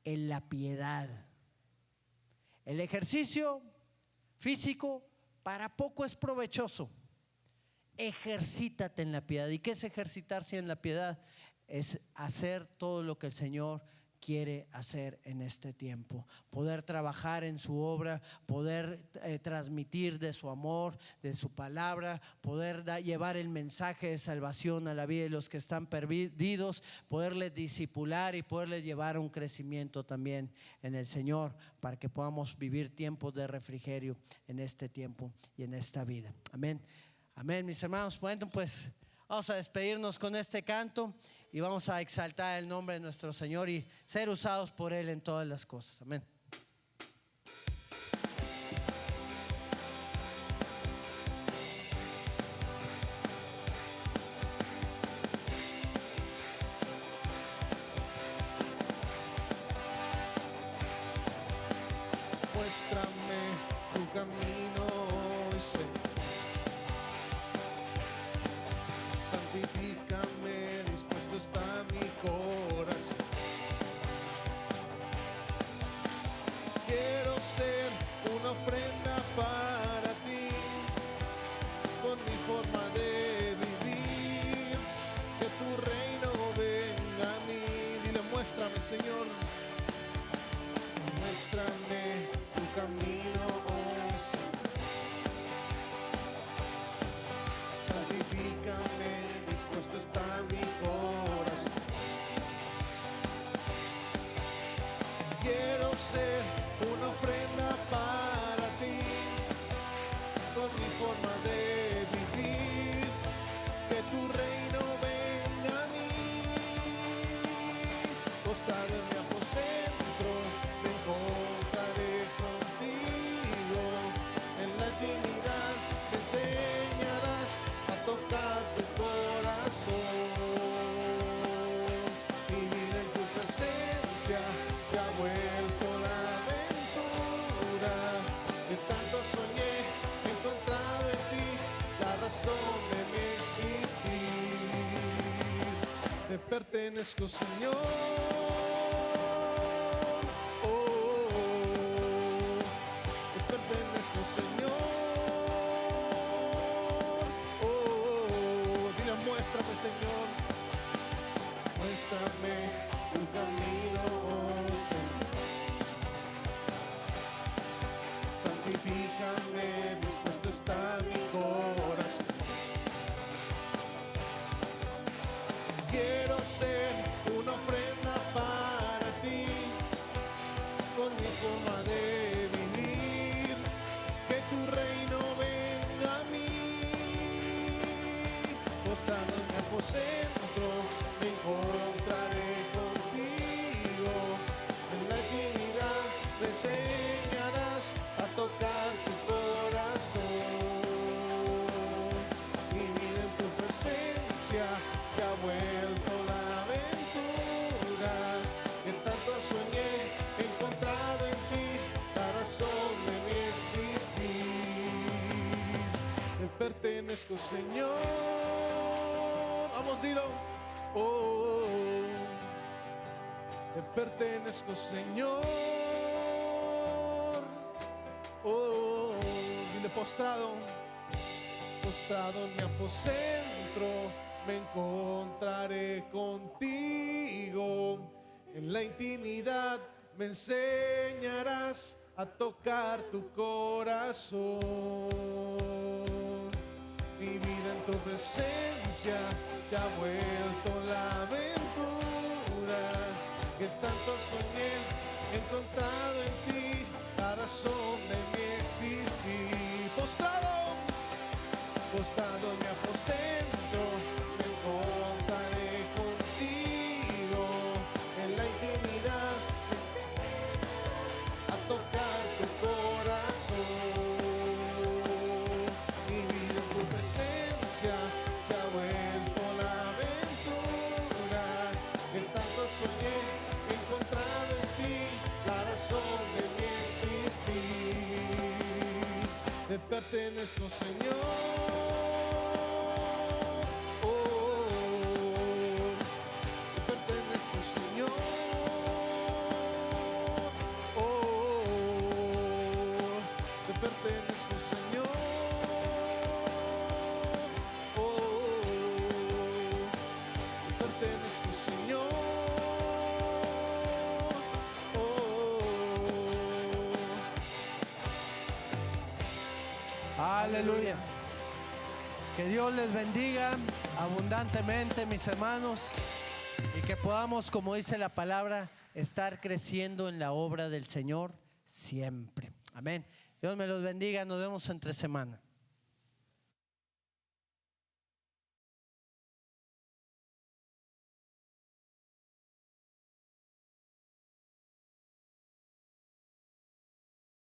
En la piedad. El ejercicio físico para poco es provechoso. Ejercítate en la piedad. ¿Y qué es ejercitarse en la piedad? Es hacer todo lo que el Señor quiere hacer en este tiempo, poder trabajar en su obra, poder transmitir de su amor, de su palabra, poder llevar el mensaje de salvación a la vida de los que están perdidos, poderles discipular y poderles llevar a un crecimiento también en el Señor, para que podamos vivir tiempos de refrigerio en este tiempo y en esta vida. Amén. Amén, mis hermanos. Bueno, pues vamos a despedirnos con este canto y vamos a exaltar el nombre de nuestro Señor y ser usados por Él en todas las cosas. Amén. pertenezco, Señor. Te pertenezco, Señor. Dile, muéstrame, Señor. Muéstrame tu camino, Señor. Santifícame, dispuesto está mi corazón. Quiero ser una ofrenda para ti, con mi forma de vivir, que tu reino venga a mí. Postrado en mi aposento, me encontraré contigo. En la intimidad me enseñarás a tocar tu corazón. Mi vida en tu presencia se ha vuelto la aventura que tanto soñé, encontrado en ti la razón de mi existir. Te pertenezco, Señor. Vamos, dilo. Te pertenezco, Señor. Dile, postrado en mi aposento, me encontraré contigo. En la intimidad me enseñarás a tocar tu corazón. Mi vida en tu presencia se ha vuelto la aventura que tanto soñé, encontrado en ti la razón de mi existir. Postrado en mi aposento, me encontraré contigo. En la intimidad a tocar tu corazón. Mi vida en tu presencia se ha vuelto la aventura que tanto soñé, encontrado en ti la razón de mi existir. Te pertenezco, Señor. Te pertenezco, Señor. Te pertenezco, Señor. Te pertenezco, Señor. Aleluya. Que Dios les bendiga abundantemente, mis hermanos, y que podamos, como dice la palabra, estar creciendo en la obra del Señor siempre. Amén. Dios me los bendiga. Nos vemos entre semana.